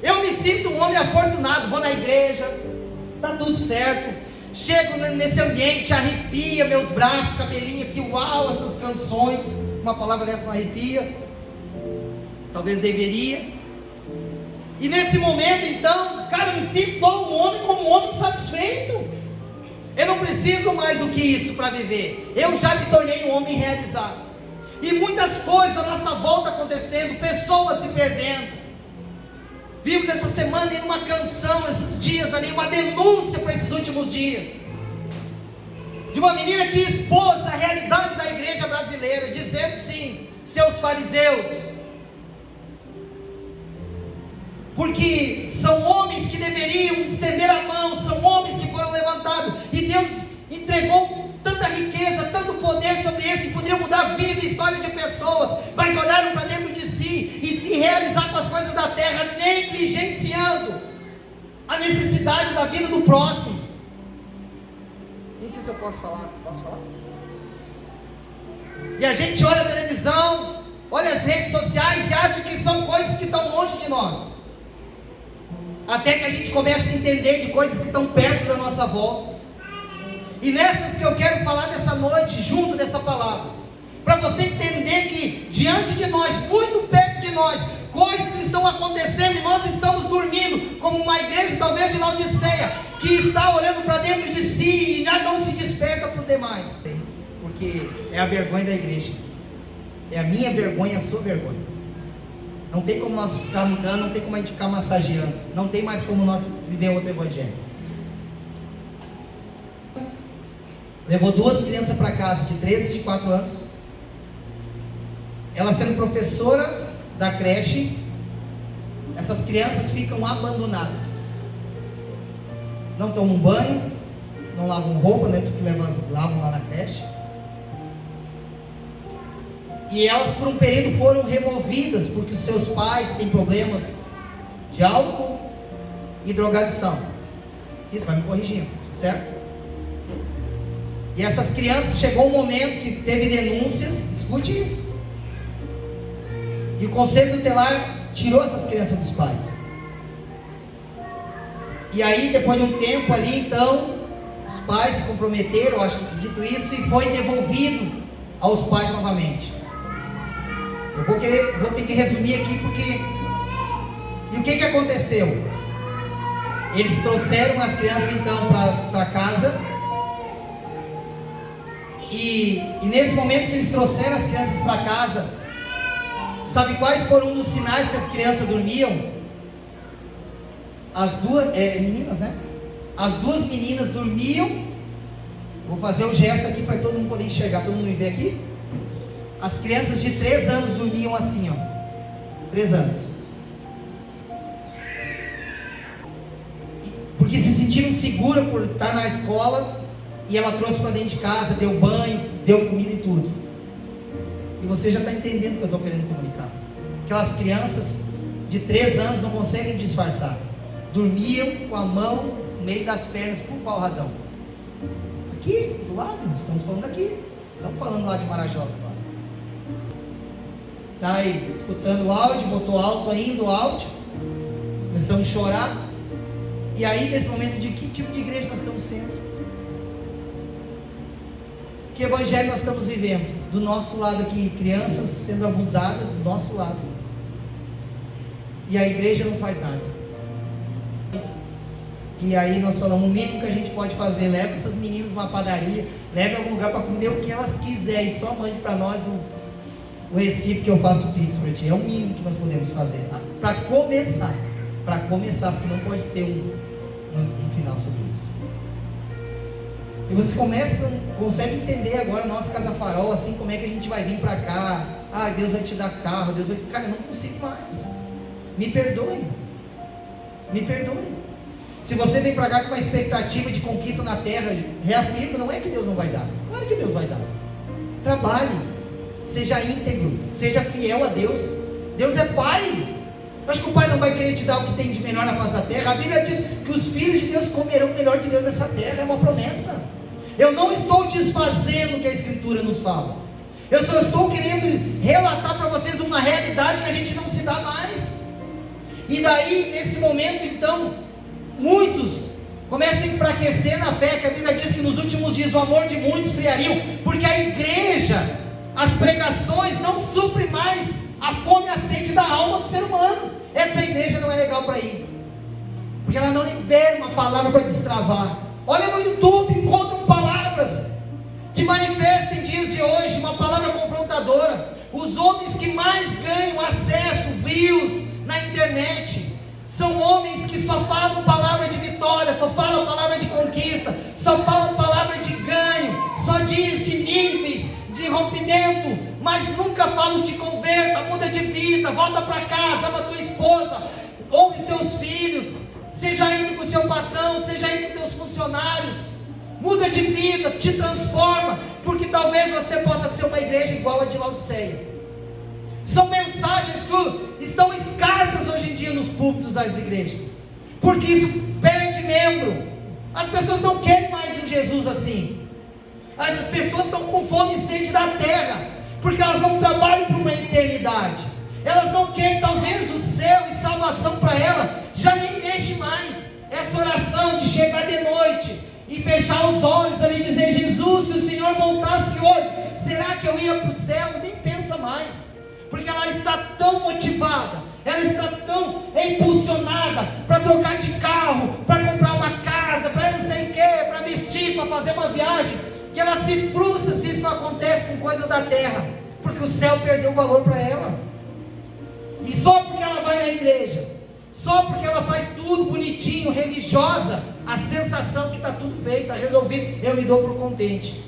eu me sinto um homem afortunado, vou na igreja, está tudo certo. Chego nesse ambiente, arrepia meus braços, cabelinho aqui, uau, essas canções. Uma palavra dessa não arrepia? Talvez deveria. E nesse momento então, cara, eu me sinto como um homem satisfeito. Eu não preciso mais do que isso para viver. Eu já me tornei um homem realizado. E muitas coisas à nossa volta acontecendo, pessoas se perdendo. Vimos essa semana em uma canção, esses dias ali, uma denúncia para esses últimos dias, de uma menina que expôs a realidade da igreja brasileira, dizendo sim, seus fariseus, porque são homens que deveriam estender a mão, são homens que foram levantados, e Deus entregou tanta riqueza, tanto poder sobre eles, que poderiam mudar a vida e história de pessoas, mas olharam para dentro de si, e se realizar com as coisas da terra, negligenciando a necessidade da vida do próximo. Nem sei se eu posso falar. Posso falar? E a gente olha a televisão, olha as redes sociais e acha que são coisas que estão longe de nós, até que a gente começa a entender de coisas que estão perto da nossa volta. E nessas que eu quero falar nessa noite, junto dessa palavra, para você entender que diante de nós, muito perto de nós, coisas estão acontecendo e nós estamos dormindo, como uma igreja talvez de Laodiceia, que está olhando para dentro de si e não se desperta para os demais, porque é a vergonha da igreja, é a minha vergonha e a sua vergonha. Não tem como nós ficar mudando, não tem como a gente ficar massageando, não tem mais como nós viver outro evangelho. Levou 2 crianças para casa, de 13 e de 4 anos. Ela sendo professora da creche, essas crianças ficam abandonadas. Não tomam banho, não lavam roupa, né? Que lavam lá na creche. E elas por um período foram removidas, porque os seus pais têm problemas de álcool e drogadição. Isso, vai me corrigindo, certo? E essas crianças, chegou um momento que teve denúncias, escute isso, e o conselho tutelar tirou essas crianças dos pais. E aí, depois de um tempo ali, então, os pais se comprometeram, acho que acredito isso, e foi devolvido aos pais novamente. Eu vou ter que resumir aqui, porque... E o que aconteceu? Eles trouxeram as crianças então para casa. E nesse momento que eles trouxeram as crianças para casa, sabe quais foram um dos sinais que as crianças dormiam? As duas meninas, né? As 2 meninas dormiam. Vou fazer o gesto aqui para todo mundo poder enxergar. Todo mundo me vê aqui? As crianças de 3 anos dormiam assim, ó. 3 anos. Porque se sentiram seguras por estar na escola. E ela trouxe para dentro de casa, deu banho, deu comida e tudo. E você já está entendendo o que eu estou querendo comunicar. Aquelas crianças de 3 anos não conseguem disfarçar. Dormiam com a mão no meio das pernas, por qual razão? Aqui, do lado, estamos falando aqui. Estamos falando lá de Marajós agora. Está aí, escutando o áudio, botou alto ainda o áudio. Começamos a chorar. E aí, nesse momento, de que tipo de igreja nós estamos sendo? Que evangelho nós estamos vivendo? Do nosso lado aqui, crianças sendo abusadas do nosso lado. E a igreja não faz nada. E aí nós falamos, o mínimo que a gente pode fazer, leva essas meninas numa padaria, leva em algum lugar para comer o que elas quiserem, e só mande para nós o recibo que eu faço o Pix para ti. É o mínimo que nós podemos fazer, para começar, porque não pode ter um final sobre isso. E vocês conseguem entender agora nossa Casa Farol, assim, como é que a gente vai vir para cá. Ah, Deus vai te dar carro, Deus vai... Cara, eu não consigo mais. Me perdoe. Se você vem para cá com uma expectativa de conquista na terra, reafirma, não é que Deus não vai dar. Claro que Deus vai dar. Trabalhe, seja íntegro, seja fiel a Deus. Deus é Pai. Acho que o Pai não vai querer te dar o que tem de melhor na face da terra. A Bíblia diz que os filhos de Deus comerão o melhor de Deus nessa terra. É uma promessa. Eu não estou desfazendo o que a Escritura nos fala. Eu só estou querendo relatar para vocês uma realidade que a gente não se dá mais. E daí, nesse momento, então, muitos começam a enfraquecer na fé, que a Bíblia diz que nos últimos dias o amor de muitos esfriaria, porque a igreja, as pregações não suprem mais a fome e a sede da alma do ser humano. Essa igreja não é legal para ir, porque ela não libera uma palavra para destravar. Olha no YouTube, encontram palavras que manifestam em dias de hoje, uma palavra confrontadora. Os homens que mais ganham acesso, views na internet, são homens que só falam palavra de vitória, só falam palavra de conquista, só falam palavra de ganho, só diz de níveis, de rompimento, mas nunca falam te converta, muda de vida, volta para casa, ama tua esposa, ouve teus filhos, seja indo com o seu patrão, seja indo com teus funcionários, muda de vida, te transforma, porque talvez você possa ser uma igreja igual a de Laodiceia. São mensagens que estão escassas hoje em dia nos púlpitos das igrejas, porque isso perde membro. As pessoas não querem mais um Jesus assim. As pessoas estão com fome e sede da terra, porque elas não trabalham para uma eternidade. Elas não querem talvez o céu e salvação para ela, já nem mexe mais. Essa oração de chegar de noite e fechar os olhos ali e dizer: Jesus, se o Senhor voltasse hoje, será que eu ia para o céu? Nem pensa mais, porque ela está tão motivada, ela está tão impulsionada para trocar de carro, para comprar uma casa, para não sei o que, para vestir, para fazer uma viagem, que ela se frustra se isso não acontece com coisas da terra, porque o céu perdeu o valor para ela. E só porque ela vai na igreja, só porque ela faz tudo bonitinho, religiosa, a sensação que está tudo feito, está resolvido, eu me dou por contente.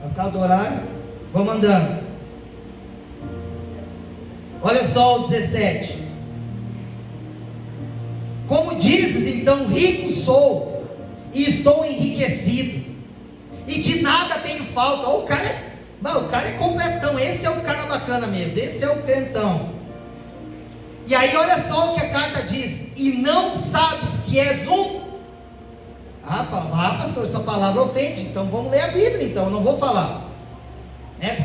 Por causa do horário, vamos andando. Olha só o 17. Como dizes, então, rico sou, e estou enriquecido, e de nada tenho falta. O cara é completão, esse é o cara bacana mesmo, esse é o crentão. E aí olha só o que a carta diz: e não sabes que és um... pastor, essa palavra ofende, então vamos ler a Bíblia, então eu não vou falar.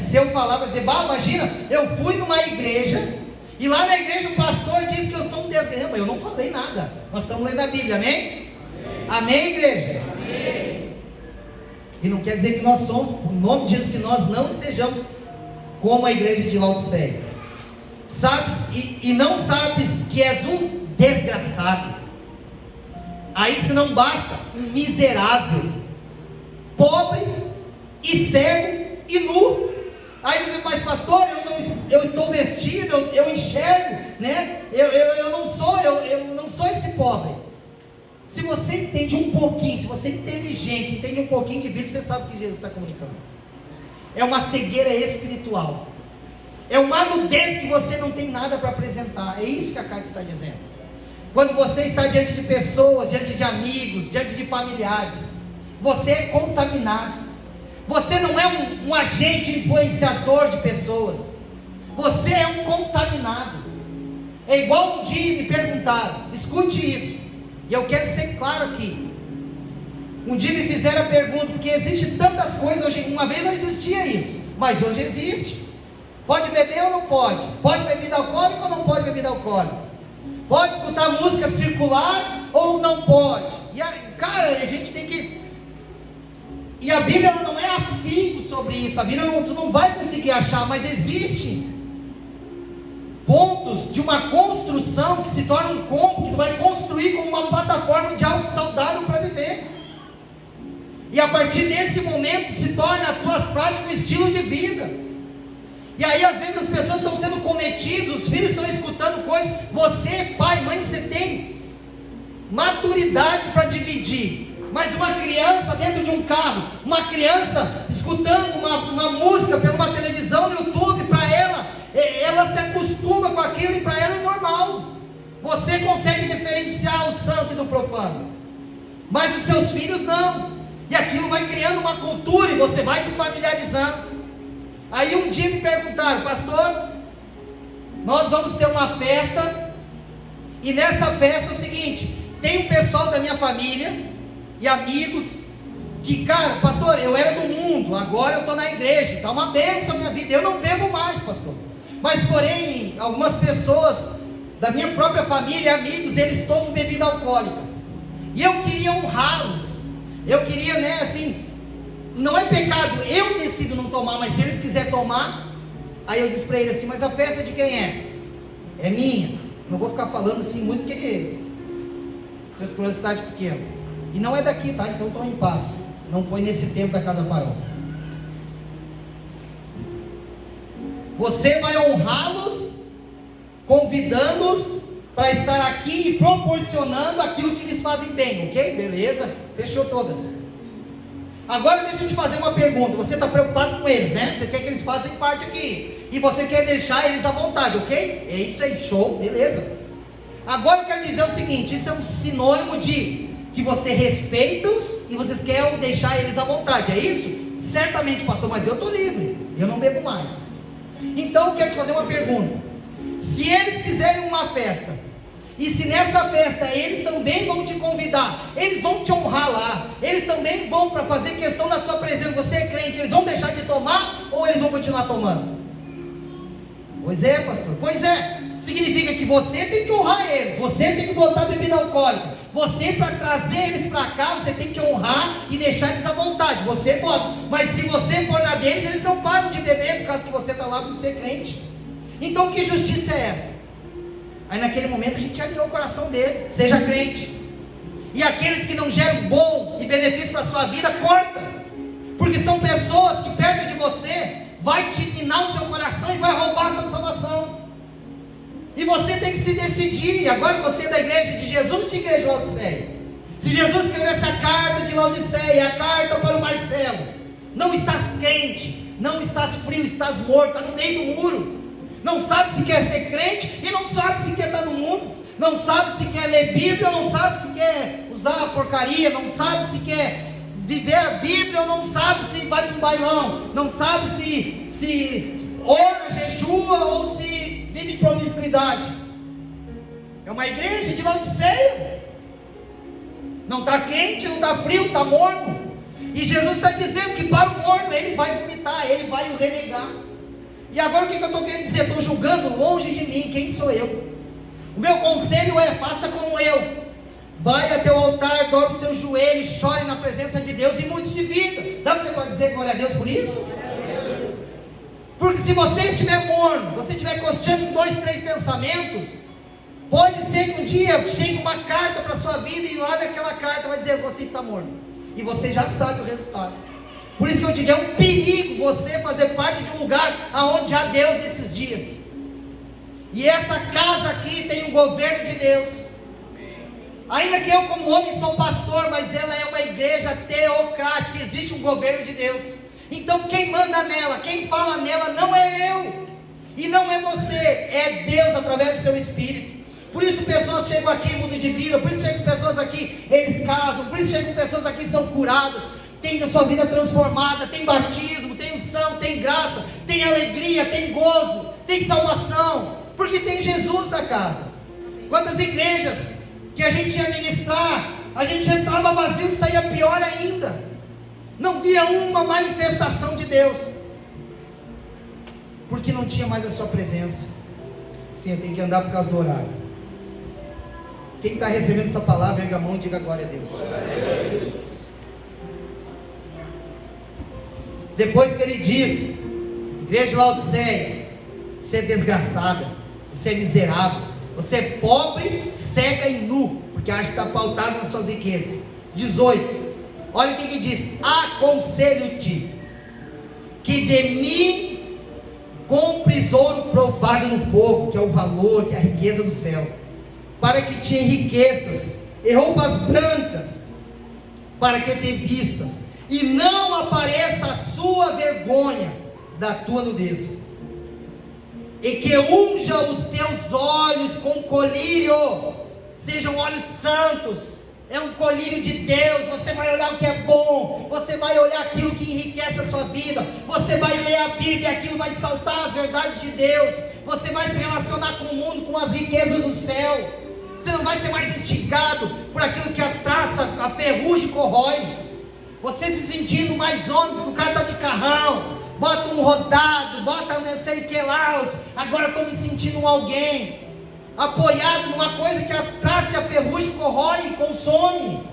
Se eu falar, vai dizer: imagina, eu fui numa igreja, e lá na igreja o pastor diz que eu sou um desgraçado. Eu não falei nada, nós estamos lendo a Bíblia, amém? Amém, igreja? Amém. E não quer dizer que nós somos, por nome de Jesus, que nós não estejamos como a igreja de Laodiceia. Sabes, e não sabes que és um desgraçado. Aí, se não basta, um miserável, pobre e cego e nu. Aí você, mas pastor, eu estou vestido, eu enxergo, né? Eu não sou esse pobre. Se você entende um pouquinho, se você é inteligente, entende um pouquinho de Bíblia, você sabe o que Jesus está comunicando. É uma cegueira espiritual. É uma nudez que você não tem nada para apresentar. É isso que a carta está dizendo. Quando você está diante de pessoas, diante de amigos, diante de familiares, você é contaminado. Você não é um agente agente influenciador de pessoas. Você é um contaminado. É igual um dia me perguntaram, escute isso, e eu quero ser claro aqui. Um dia me fizeram a pergunta, porque existe tantas coisas hoje, uma vez não existia isso, mas hoje existe. Pode beber ou não pode? Pode bebida alcoólica ou não pode bebida alcoólica? Pode escutar música circular ou não pode? E cara, a gente tem que... E a Bíblia ela não é afinco sobre isso. A Bíblia tu não vai conseguir achar, mas existe pontos de uma construção que se torna um combo, que tu vai construir como uma plataforma de algo saudável para viver. E a partir desse momento se torna as tuas práticas um estilo de vida. E aí às vezes as pessoas estão sendo cometidas, os filhos estão escutando coisas. Você, pai, mãe, você tem maturidade para dividir. Mas uma criança dentro de um carro, uma criança escutando uma música pela uma televisão no YouTube, para ela se acostuma com aquilo e para ela é normal. Você consegue diferenciar o santo e do profano, mas os seus filhos não. E aquilo vai criando uma cultura e você vai se familiarizando. Aí um dia me perguntaram, pastor, nós vamos ter uma festa, e nessa festa é o seguinte, tem um pessoal da minha família e amigos, que cara, pastor, eu era do mundo, agora eu estou na igreja, está uma bênção a minha vida, eu não bebo mais, pastor, mas porém, algumas pessoas da minha própria família e amigos, eles tomam bebida alcoólica, e eu queria honrá-los, eu queria, assim, não é pecado, eu decido não tomar, mas se eles quiserem tomar, aí eu disse para ele assim, mas a festa de quem é? É minha, não vou ficar falando assim muito, porque tem curiosidade pequena, e não é daqui, tá? Então estão em paz, não foi nesse tempo da Casa Farol. Você vai honrá-los, convidando-os para estar aqui e proporcionando aquilo que eles fazem bem, ok? Beleza? Fechou todas. Agora deixa eu te fazer uma pergunta. Você está preocupado com eles, né? Você quer que eles façam parte aqui, e você quer deixar eles à vontade, ok? É isso aí, show, beleza. Agora eu quero dizer o seguinte, isso é um sinônimo de que você respeita-os e vocês querem deixar eles à vontade, é isso? Certamente, pastor, mas eu estou livre, eu não bebo mais. Então eu quero te fazer uma pergunta. Se eles fizerem uma festa, e se nessa festa eles também vão te convidar, eles vão te honrar lá, eles também vão para fazer questão da sua presença, você é crente, eles vão deixar de tomar ou eles vão continuar tomando? Pois é, pastor, pois é, significa que você tem que honrar eles, você tem que botar bebida alcoólica, você para trazer eles para cá, você tem que honrar e deixar eles à vontade, você bota, mas se você for na deles, eles não param de beber, por causa que você está lá por ser crente. Então que justiça é essa? Aí naquele momento a gente alinhou o coração dele, seja crente. E aqueles que não geram bom e benefício para a sua vida, corta. Porque são pessoas que perto de você vai te minar o seu coração e vai roubar a sua salvação. E você tem que se decidir. Agora você é da igreja de Jesus ou de igreja de Laodiceia? Se Jesus escrevesse a carta de Laodiceia, a carta para o Marcelo, não estás crente, não estás frio, estás morto, está no meio do muro. Não sabe se quer ser crente e não sabe se quer estar no mundo, não sabe se quer ler Bíblia, não sabe se quer usar a porcaria, não sabe se quer viver a Bíblia, ou não sabe se vai para um bailão, não sabe se ora, jejua ou se vive promiscuidade. É uma igreja de Laodiceia, não está quente, não está frio, está morno. E Jesus está dizendo que para o morno ele vai vomitar, ele vai o renegar. E agora o que eu estou querendo dizer? Estou julgando longe de mim, quem sou eu? O meu conselho é, faça como eu. Vai até o altar, dobre o seu joelho, chore na presença de Deus e mude de vida. Dá para você dizer glória a Deus por isso? Porque se você estiver morno, você estiver costeando em 2, 3 pensamentos, pode ser que um dia chegue uma carta para a sua vida, e lá naquela carta vai dizer, você está morno. E você já sabe o resultado. Por isso que eu digo, é um perigo você fazer parte de um lugar aonde há Deus nesses dias. E essa casa aqui tem o governo de Deus. Ainda que eu como homem sou pastor, mas ela é uma igreja teocrática, existe um governo de Deus. Então quem manda nela, quem fala nela não é eu, e não é você, é Deus através do seu Espírito. Por isso pessoas chegam aqui em mundo de vida, por isso chegam pessoas aqui, eles casam, por isso chegam pessoas aqui são curadas, tem a sua vida transformada, tem batismo, tem unção, tem graça, tem alegria, tem gozo, tem salvação, porque tem Jesus na casa. Quantas igrejas que a gente ia ministrar, a gente entrava vazio e saía pior ainda, não via uma manifestação de Deus, porque não tinha mais a sua presença. Enfim, tem que andar por causa do horário. Quem está recebendo essa palavra, erga a mão e diga glória a Deus. Depois que ele diz, igreja de Laodiceia, você é desgraçada, você é miserável, você é pobre, cega e nu, porque acha que está pautado nas suas riquezas. 18, olha o que ele diz: aconselho-te que de mim compres ouro provado no fogo, que é o valor, que é a riqueza do céu, para que te enriqueças, e roupas brancas, para que te vistas, e não apareça a sua vergonha da tua nudez, e que unja os teus olhos com colírio, sejam olhos santos, é um colírio de Deus. Você vai olhar o que é bom, você vai olhar aquilo que enriquece a sua vida, você vai ler a Bíblia e aquilo vai saltar as verdades de Deus, você vai se relacionar com o mundo, com as riquezas do céu, você não vai ser mais instigado por aquilo que a traça, a ferrugem corrói, você se sentindo mais homem, porque o cara está de carrão, bota um rodado, bota não sei o que lá, agora estou me sentindo um alguém, apoiado numa coisa que a traça e a ferrugem corrói e consome.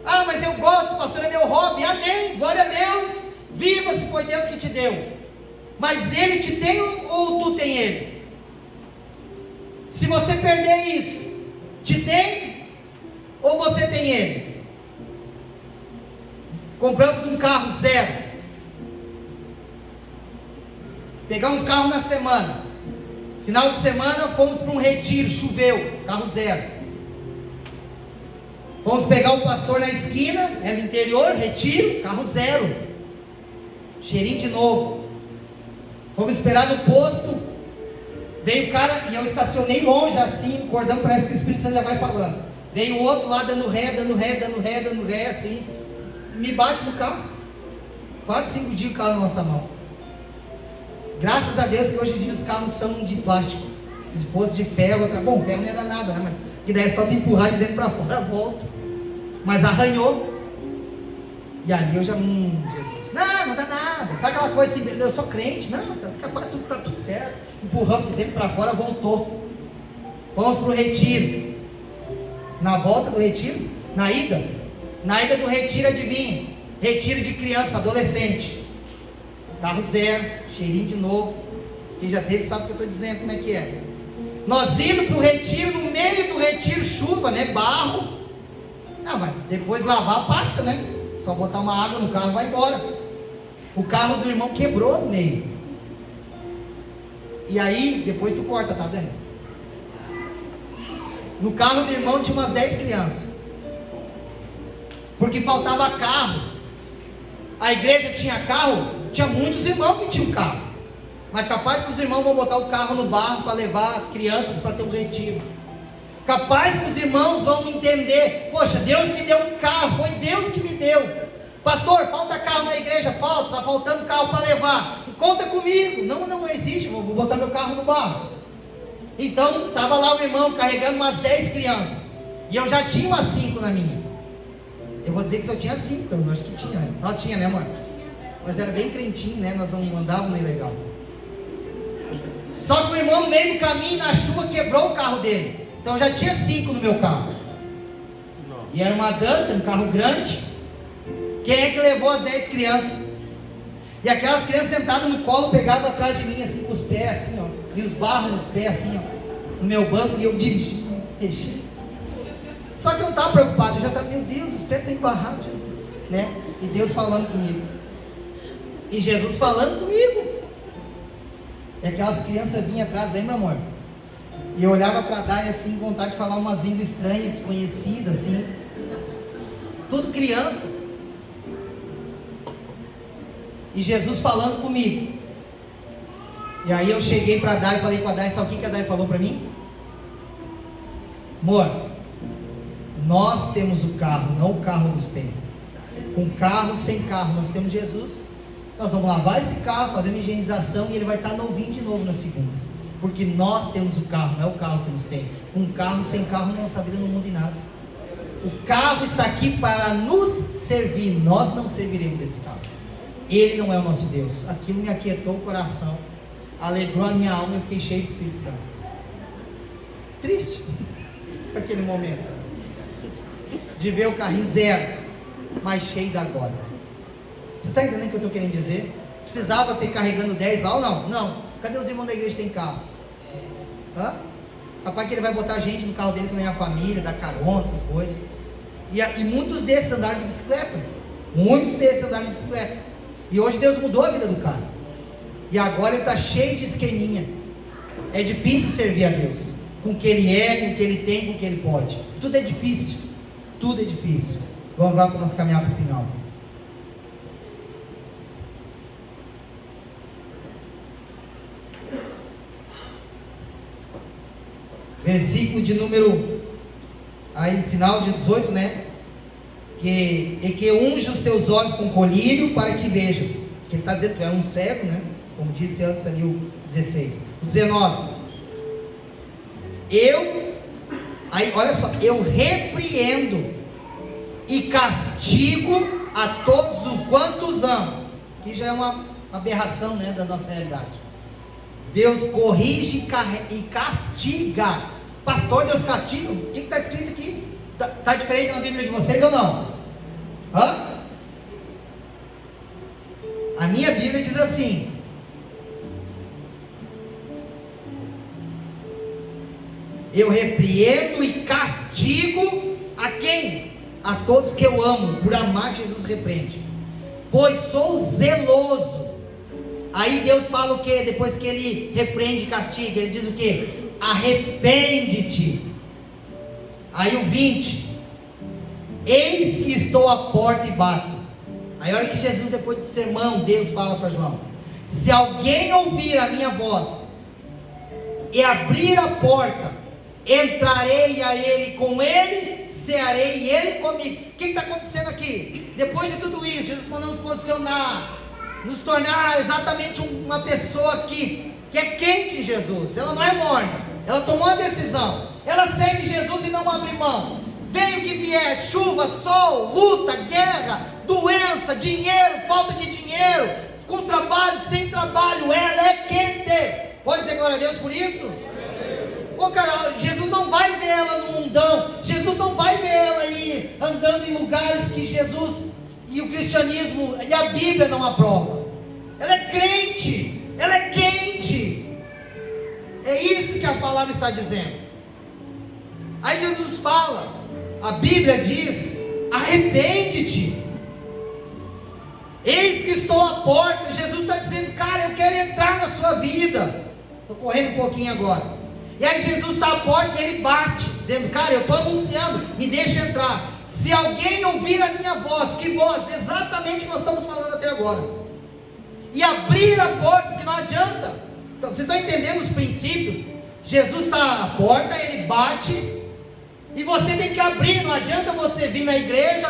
Ah, mas eu gosto, pastor, é meu hobby. Amém, glória a Deus, viva se foi Deus que te deu, mas Ele te tem ou tu tem Ele? Se você perder isso, te tem ou você tem Ele? Compramos um carro zero, pegamos carro na semana, final de semana fomos para um retiro, choveu, carro zero. Fomos pegar o pastor na esquina, é no interior, retiro, carro zero, cheirinho de novo. Fomos esperar no posto, veio o cara, e eu estacionei longe assim, o cordão parece que o Espírito Santo já vai falando. Veio o outro lá dando ré, assim, me bate no carro, quase 5 dias o carro na nossa mão. Graças a Deus que hoje em dia os carros são de plástico. Se fosse de ferro, bom, ferro não ia dar nada, né? Mas que daí é só te empurrar de dentro para fora, volta. Mas arranhou. E ali eu já, Jesus, não dá nada. Sabe aquela coisa assim, eu sou crente, não, tá tudo certo. Empurramos de dentro para fora, voltou. Fomos para o retiro. Na volta do retiro, na ida do retiro, adivinha? Retiro de criança, adolescente. Carro zero, cheirinho de novo. Quem já teve sabe o que eu estou dizendo, como é que é. Nós indo para o retiro, no meio do retiro, chuva, né? Barro. Não, mas depois lavar passa, né? Só botar uma água no carro e vai embora. O carro do irmão quebrou no meio. E aí, depois tu corta, tá vendo? No carro do irmão tinha umas 10 crianças. Porque faltava carro. A igreja tinha carro. Tinha muitos irmãos que tinham carro, mas capaz que os irmãos vão botar o carro no barro para levar as crianças para ter um retiro. Capaz que os irmãos vão entender: poxa, Deus me deu um carro, foi Deus que me deu. Pastor, falta carro na igreja? Falta, está faltando carro para levar. Conta comigo. Não existe, vou botar meu carro no barro. Então estava lá o irmão carregando umas 10 crianças, e eu já tinha umas 5 na minha. Eu vou dizer que só tinha 5, eu acho que tinha, né? Nós tinha, né, amor? Mas era bem crentinho, né? Nós não andávamos meio legal. Só que o irmão no meio do caminho, na chuva, quebrou o carro dele. Então já tinha 5 no meu carro. E era uma Duster, um carro grande. Quem é que levou as 10 crianças? E aquelas crianças sentadas no colo, pegavam atrás de mim, assim, com os pés, assim, ó. E os barros nos pés, assim, ó. No meu banco, e eu dirigindo, deixei. Só que eu não estava preocupado, eu já estava, meu Deus, os pés estão embarrados, Jesus, né? E Deus falando comigo. E Jesus falando comigo. E aquelas crianças vinham atrás, lembra, amor? E eu olhava para dar e assim, vontade de falar umas línguas estranhas, desconhecidas, assim. Tudo criança. E Jesus falando comigo. E aí eu cheguei para Dai e falei com a Dai, sabe o que a Dai falou para mim? Amor, nós temos o carro, não o carro nos tem. Com carro, sem carro, nós temos Jesus. Nós vamos lavar esse carro, fazer uma higienização e ele vai estar novinho de novo na segunda. Porque nós temos o carro, não é o carro que nos tem. Um carro sem carro, nossa vida não muda em nada. O carro está aqui para nos servir, nós não serviremos esse carro. Ele não é o nosso Deus. Aquilo me aquietou o coração, alegrou a minha alma e eu fiquei cheio de Espírito Santo. Triste, naquele momento, de ver o carrinho zero, mas cheio da glória. Você está entendendo o que eu estou querendo dizer? Precisava ter carregando 10 lá ou não? Não. Cadê os irmãos da igreja que tem carro? Hã? Capaz que ele vai botar gente no carro dele que nem a família, dar carona, essas coisas. E muitos desses andaram de bicicleta. Muitos desses andaram de bicicleta. E hoje Deus mudou a vida do cara. E agora ele está cheio de esqueminha. É difícil servir a Deus. Com o que ele é, com o que ele tem, com o que ele pode. Tudo é difícil. Tudo é difícil. Vamos lá para nós caminhar para o final. Versículo de número, aí final de 18, né? Que unge os teus olhos com colírio para que vejas. Que ele está dizendo, tu é um cego, né? Como disse antes ali o 16. O 19. Aí olha só, eu repreendo e castigo a todos os quantos amo. Que já é uma aberração, né, da nossa realidade. Deus corrige e castiga. Pastor, Deus castiga? O que está escrito aqui? Está diferente na Bíblia de vocês ou não? Hã? A minha Bíblia diz assim: eu repreendo e castigo a quem? A todos que eu amo. Por amar, Jesus repreende. Pois sou zeloso. Aí Deus fala o que? Depois que ele repreende e castiga, ele diz o que? Arrepende-te. Aí o 20. Eis que estou à porta e bato. Aí olha que Jesus, depois do sermão, Deus fala para João: se alguém ouvir a minha voz e abrir a porta, entrarei a ele, com ele cearei e ele comigo. O que está acontecendo aqui? Depois de tudo isso, Jesus mandou nos posicionar, nos tornar exatamente uma pessoa que é quente em Jesus. Ela não é morna. Ela tomou a decisão. Ela segue Jesus e não abre mão. Venha o que vier, chuva, sol, luta, guerra, doença, dinheiro, falta de dinheiro, com trabalho, sem trabalho, ela é quente. Pode dizer glória a Deus por isso? Ô cara, Jesus não vai ver ela no mundão. Jesus não vai ver ela aí andando em lugares que Jesus e o cristianismo e a Bíblia não aprovam. Ela é crente, ela é quente. É isso que a palavra está dizendo. Aí Jesus fala, a Bíblia diz: arrepende-te. Eis que estou à porta. Jesus está dizendo: cara, eu quero entrar na sua vida. Estou correndo um pouquinho agora. E aí Jesus está à porta e ele bate, dizendo: cara, eu estou anunciando, me deixa entrar. Se alguém ouvir a minha voz, que voz? Exatamente o que nós estamos falando até agora. E abrir a porta, que não adianta. Então, vocês estão entendendo os princípios? Jesus está à porta, ele bate, e você tem que abrir. Não adianta você vir na igreja,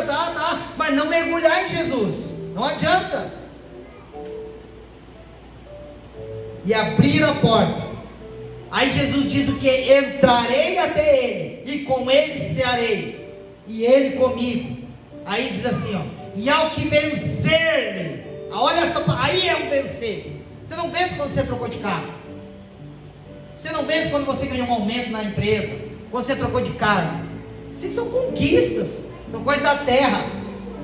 mas não mergulhar em Jesus. Não adianta. E abrir a porta. Aí Jesus diz o que? Entrarei até ele, e com ele cearei, e ele comigo. Aí diz assim, ó: e ao que vencer-me. Olha essa, aí é um vencer. Você não vence quando você trocou de carro. Você não vence quando você ganhou um aumento na empresa, quando você trocou de carro. Isso são conquistas, são coisas da terra.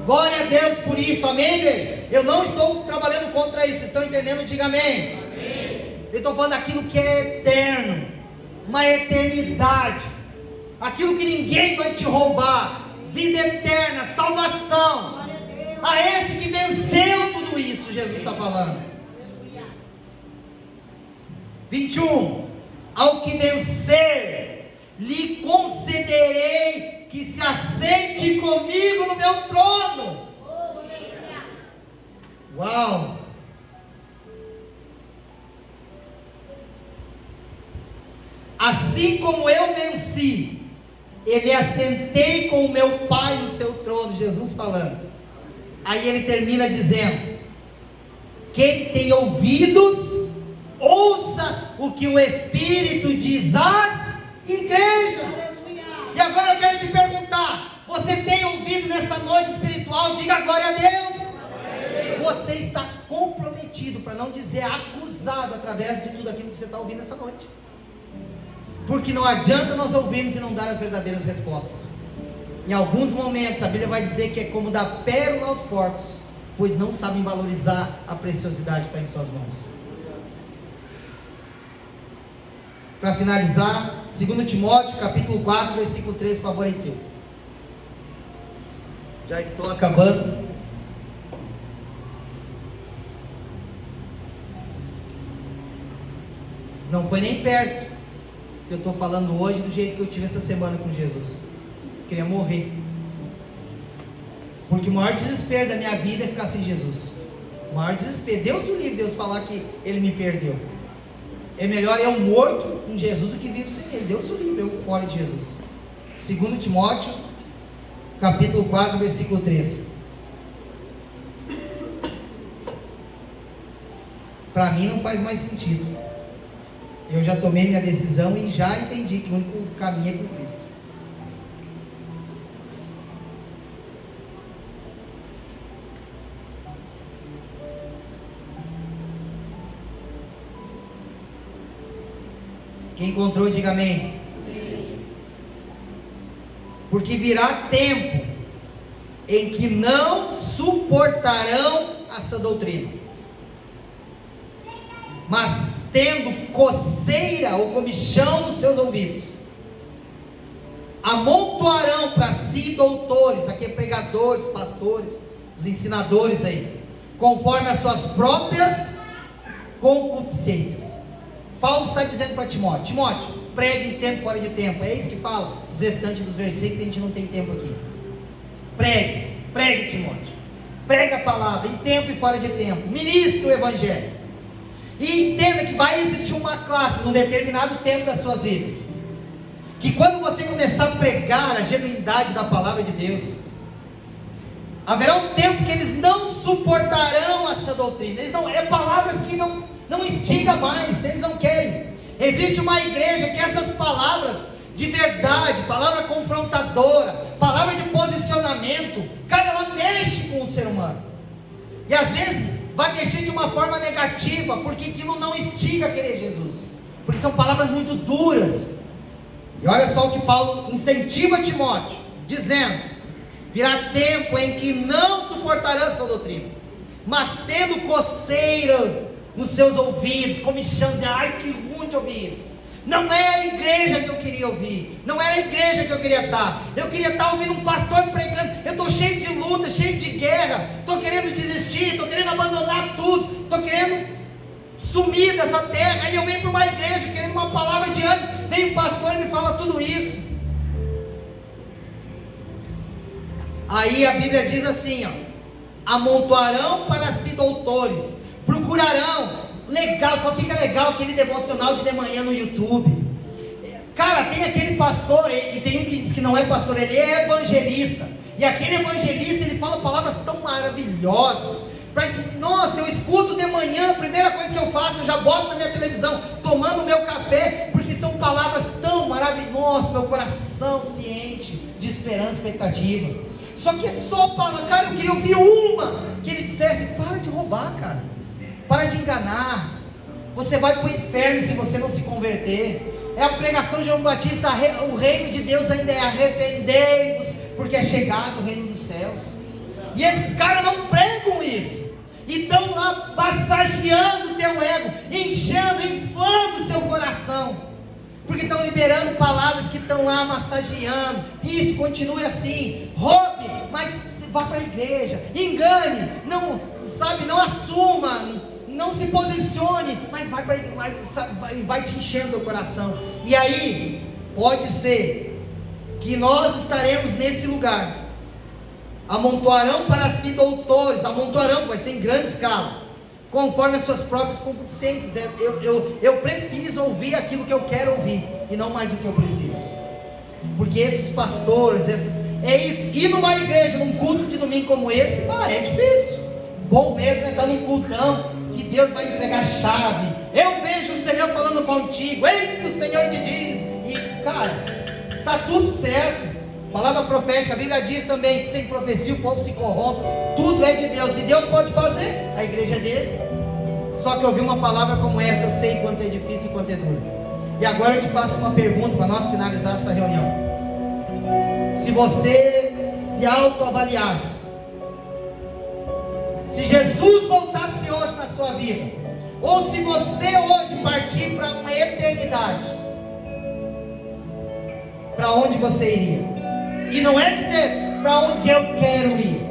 Glória a Deus por isso, amém, igreja? Eu não estou trabalhando contra isso, vocês estão entendendo? Diga amém. Eu estou falando daquilo que é eterno, uma eternidade, aquilo que ninguém vai te roubar, vida eterna, salvação. A esse que venceu tudo isso, Jesus está falando. 21. Ao que vencer, lhe concederei que se assente comigo no meu trono. Uau! Assim como eu venci, ele assentei com o meu Pai no seu trono. Jesus falando. Aí ele termina dizendo: Quem tem ouvidos, ouça o que o Espírito diz às igrejas. E agora eu quero te perguntar: você tem ouvido nessa noite espiritual? Diga glória a Deus. Você está comprometido, para não dizer acusado, através de tudo aquilo que você está ouvindo essa noite. Porque não adianta nós ouvirmos e não dar as verdadeiras respostas. Em alguns momentos a Bíblia vai dizer que é como dar pérola aos porcos, pois não sabem valorizar a preciosidade que está em suas mãos. Para finalizar, 2 Timóteo capítulo 4, versículo 3, por favor, Silvio. Já estou acabando. Não foi nem perto que eu estou falando hoje do jeito que eu tive essa semana com Jesus. Eu queria morrer. Porque o maior desespero da minha vida é ficar sem Jesus. O maior desespero. Deus o livre, Deus falar que Ele me perdeu. É melhor eu morto com Jesus do que vivo sem Ele. Deus o livre, eu fora de Jesus. 2 Timóteo capítulo 4, versículo 3. Para mim não faz mais sentido. Eu já tomei minha decisão e já entendi que o único caminho é com Cristo. Quem encontrou, diga amém. Porque virá tempo em que não suportarão a sã doutrina, mas tendo coceira ou comichão nos seus ouvidos, amontoarão para si doutores, aqui pregadores, pastores, os ensinadores aí, conforme as suas próprias concupiscências. Paulo está dizendo para Timóteo: Timóteo, pregue em tempo fora de tempo. É isso que fala os restantes dos versículos, a gente não tem tempo aqui. Pregue Timóteo, pregue a palavra em tempo e fora de tempo, ministre o evangelho. E entenda que vai existir uma classe num determinado tempo das suas vidas, que quando você começar a pregar a genuinidade da palavra de Deus, haverá um tempo que eles não suportarão essa doutrina. Eles não, é palavras que não instiga mais, eles não querem. Existe uma igreja que essas palavras de verdade, palavra confrontadora, palavra de posicionamento, cara, ela mexe com o ser humano. E às vezes vai mexer de uma forma negativa, porque aquilo não instiga a querer Jesus, porque são palavras muito duras. E olha só o que Paulo incentiva Timóteo, dizendo: virá tempo em que não suportarão essa doutrina, mas tendo coceira nos seus ouvidos, comichão, dizer: ai, que ruim de ouvir isso. Não é a igreja que eu queria ouvir, não era a igreja que eu queria estar. Eu queria estar ouvindo um pastor pregando. Eu estou cheio de luta, cheio de guerra, estou querendo desistir, estou querendo abandonar tudo, estou querendo sumir dessa terra. E eu venho para uma igreja querendo uma palavra de ânimo. Vem um pastor e me fala tudo isso. Aí a Bíblia diz assim, ó: amontoarão para si doutores, procurarão. Legal, só fica legal aquele devocional de manhã no YouTube. Cara, tem aquele pastor, e tem um que diz que não é pastor, ele é evangelista. E aquele evangelista, ele fala palavras tão maravilhosas. Nossa, eu escuto de manhã, a primeira coisa que eu faço, eu já boto na minha televisão, tomando o meu café, porque são palavras tão maravilhosas. Meu coração se enche de esperança e expectativa. Só que é só palavra. Cara, eu queria ouvir uma que ele dissesse: para de roubar, cara. Para de enganar. Você vai para o inferno se você não se converter. É a pregação de João Batista: o reino de Deus ainda é arrependei-vos, porque é chegado o reino dos céus. E esses caras não pregam isso, e estão lá massageando o teu ego, enchendo, inflando o seu coração, porque estão liberando palavras que estão lá massageando. Isso, continue assim. Roube, mas vá para a igreja. Engane, não assuma, não se posicione, mas vai para a igreja, vai te enchendo o coração. E aí, pode ser que nós estaremos nesse lugar. Amontoarão para si doutores, amontoarão, vai ser em grande escala, conforme as suas próprias concupiscências. Eu preciso ouvir aquilo que eu quero ouvir, e não mais o que eu preciso. Porque esses pastores, é isso. Ir numa igreja, num culto de domingo como esse, é difícil. Bom mesmo é estar num cultão, que Deus vai entregar a chave. Eu vejo o Senhor falando contigo, eis que o Senhor te diz. E cara, está tudo certo. Palavra profética, a Bíblia diz também que sem profecia o povo se corrompe. Tudo é de Deus, e Deus pode fazer, a igreja é dele. Só que eu vi uma palavra como essa, eu sei quanto é difícil e quanto é duro. E agora eu te faço uma pergunta para nós finalizar essa reunião. Se você se autoavaliasse, se Jesus voltasse hoje na sua vida, ou se você hoje partir para uma eternidade, para onde você iria? E não é dizer para onde eu quero ir.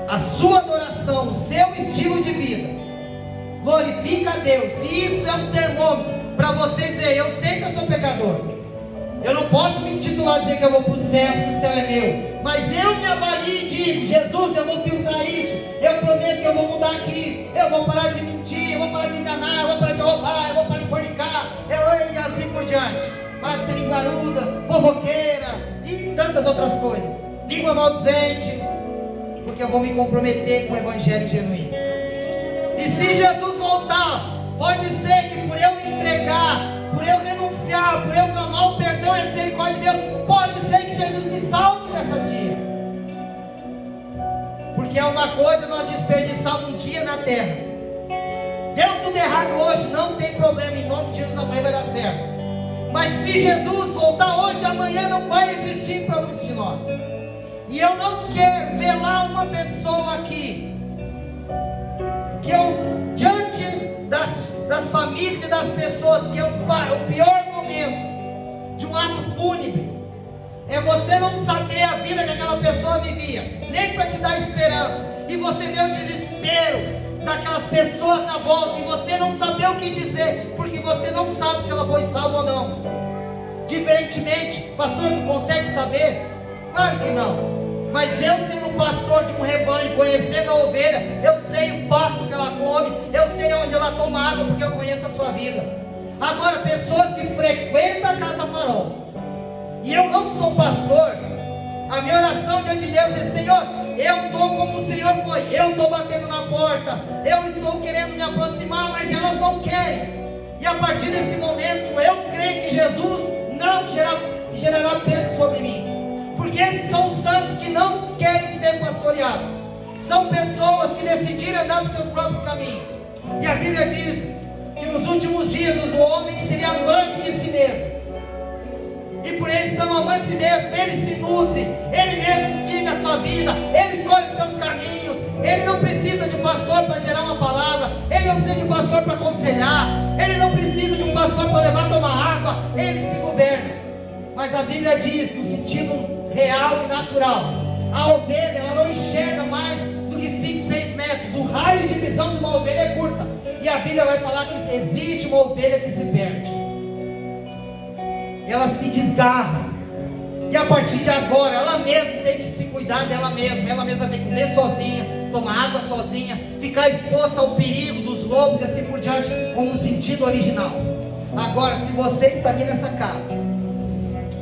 A sua adoração, o seu estilo de vida glorifica a Deus, e isso é um termômetro para você dizer: eu sei que eu sou pecador, eu não posso me intitular dizer que eu vou para o céu, que o céu é meu, mas eu me avalio e digo: Jesus, eu vou filtrar isso, eu prometo que eu vou mudar aqui, eu vou parar de mentir, eu vou parar de enganar, eu vou parar de roubar, eu vou parar de fornicar, e assim por diante, parar de ser linguaruda, fofoqueira e tantas outras coisas, língua maldizente, porque eu vou me comprometer com o evangelho genuíno. E se Jesus voltar, pode ser que por eu me entregar, por eu renunciar, por eu clamar o perdão e a misericórdia de Deus, pode ser que Jesus me salve nessa dia. Porque é uma coisa nós desperdiçar um dia na terra. Deu tudo errado hoje, não tem problema, em nome de Jesus amanhã vai dar certo. Mas se Jesus voltar hoje, amanhã não vai existir para muitos de nós. E eu não quero velar uma pessoa aqui, que eu, diante das famílias e das pessoas, que é o pior momento de um ato fúnebre, é você não saber a vida que aquela pessoa vivia, nem para te dar esperança, e você vê o desespero daquelas pessoas na volta, e você não saber o que dizer, porque você não sabe se ela foi salva ou não. Diferentemente, pastor, tu consegue saber? Claro que não. Mas eu, sendo pastor de um rebanho, conhecendo a ovelha, eu sei o pasto que ela come, eu sei onde ela toma água, porque eu conheço a sua vida. Agora, pessoas que frequentam a Casa Farol, e eu não sou pastor, a minha oração diante de Deus é: Senhor, eu estou como o Senhor foi, eu estou batendo na porta, eu estou querendo me aproximar, mas elas não querem. E a partir desse momento, eu creio que Jesus não gerará peso sobre mim. Porque esses são os santos que não querem ser pastoreados. São pessoas que decidiram andar por seus próprios caminhos. E a Bíblia diz que nos últimos dias o homem seria amante de si mesmo. E por eles são amantes de si mesmo, ele se nutre, ele mesmo vive a sua vida, ele escolhe os seus caminhos. Ele não precisa de pastor para gerar uma palavra, ele não precisa de pastor para aconselhar, ele não precisa de um pastor para levar a tomar água, ele se governa. Mas a Bíblia diz, no sentido real e natural, a ovelha, ela não enxerga mais do que 5, 6 metros. O raio de visão de uma ovelha é curta. E a Bíblia vai falar que existe uma ovelha que se perde, ela se desgarra, e a partir de agora ela mesma tem que se cuidar dela mesma. Ela mesma tem que comer sozinha, tomar água sozinha, ficar exposta ao perigo dos lobos e assim por diante, como o sentido original. Agora, se você está aqui nessa casa,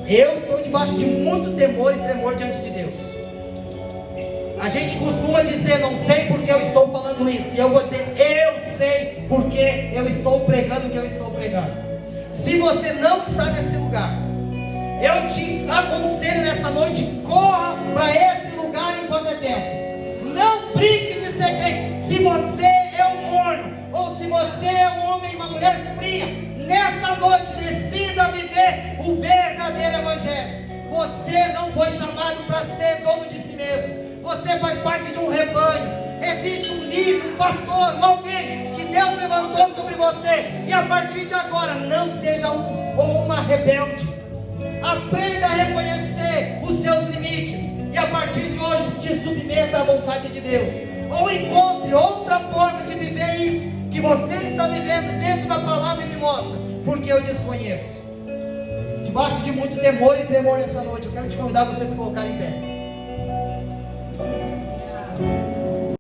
eu estou debaixo de muito temor e tremor diante de Deus. A gente costuma dizer: não sei porque eu estou falando isso. E eu vou dizer: eu sei porque eu estou pregando o que eu estou pregando. Se você não está nesse lugar, eu te aconselho nessa noite: corra para esse lugar enquanto é tempo. Não brinque de ser crente. Se você é um morno, ou se você é um homem e uma mulher fria, nessa noite decida viver o verdadeiro evangelho. Você não foi chamado para ser dono de si mesmo. Você faz parte de um rebanho. Existe um líder, um pastor, alguém que Deus levantou sobre você. E a partir de agora, não seja uma rebelde. Aprenda a reconhecer os seus limites, e a partir de hoje se submeta à vontade de Deus. Ou encontre outra forma de viver isso que você está vivendo dentro da palavra e me mostra, porque eu desconheço. Debaixo de muito temor e tremor nessa noite, eu quero te convidar a você se colocar em pé.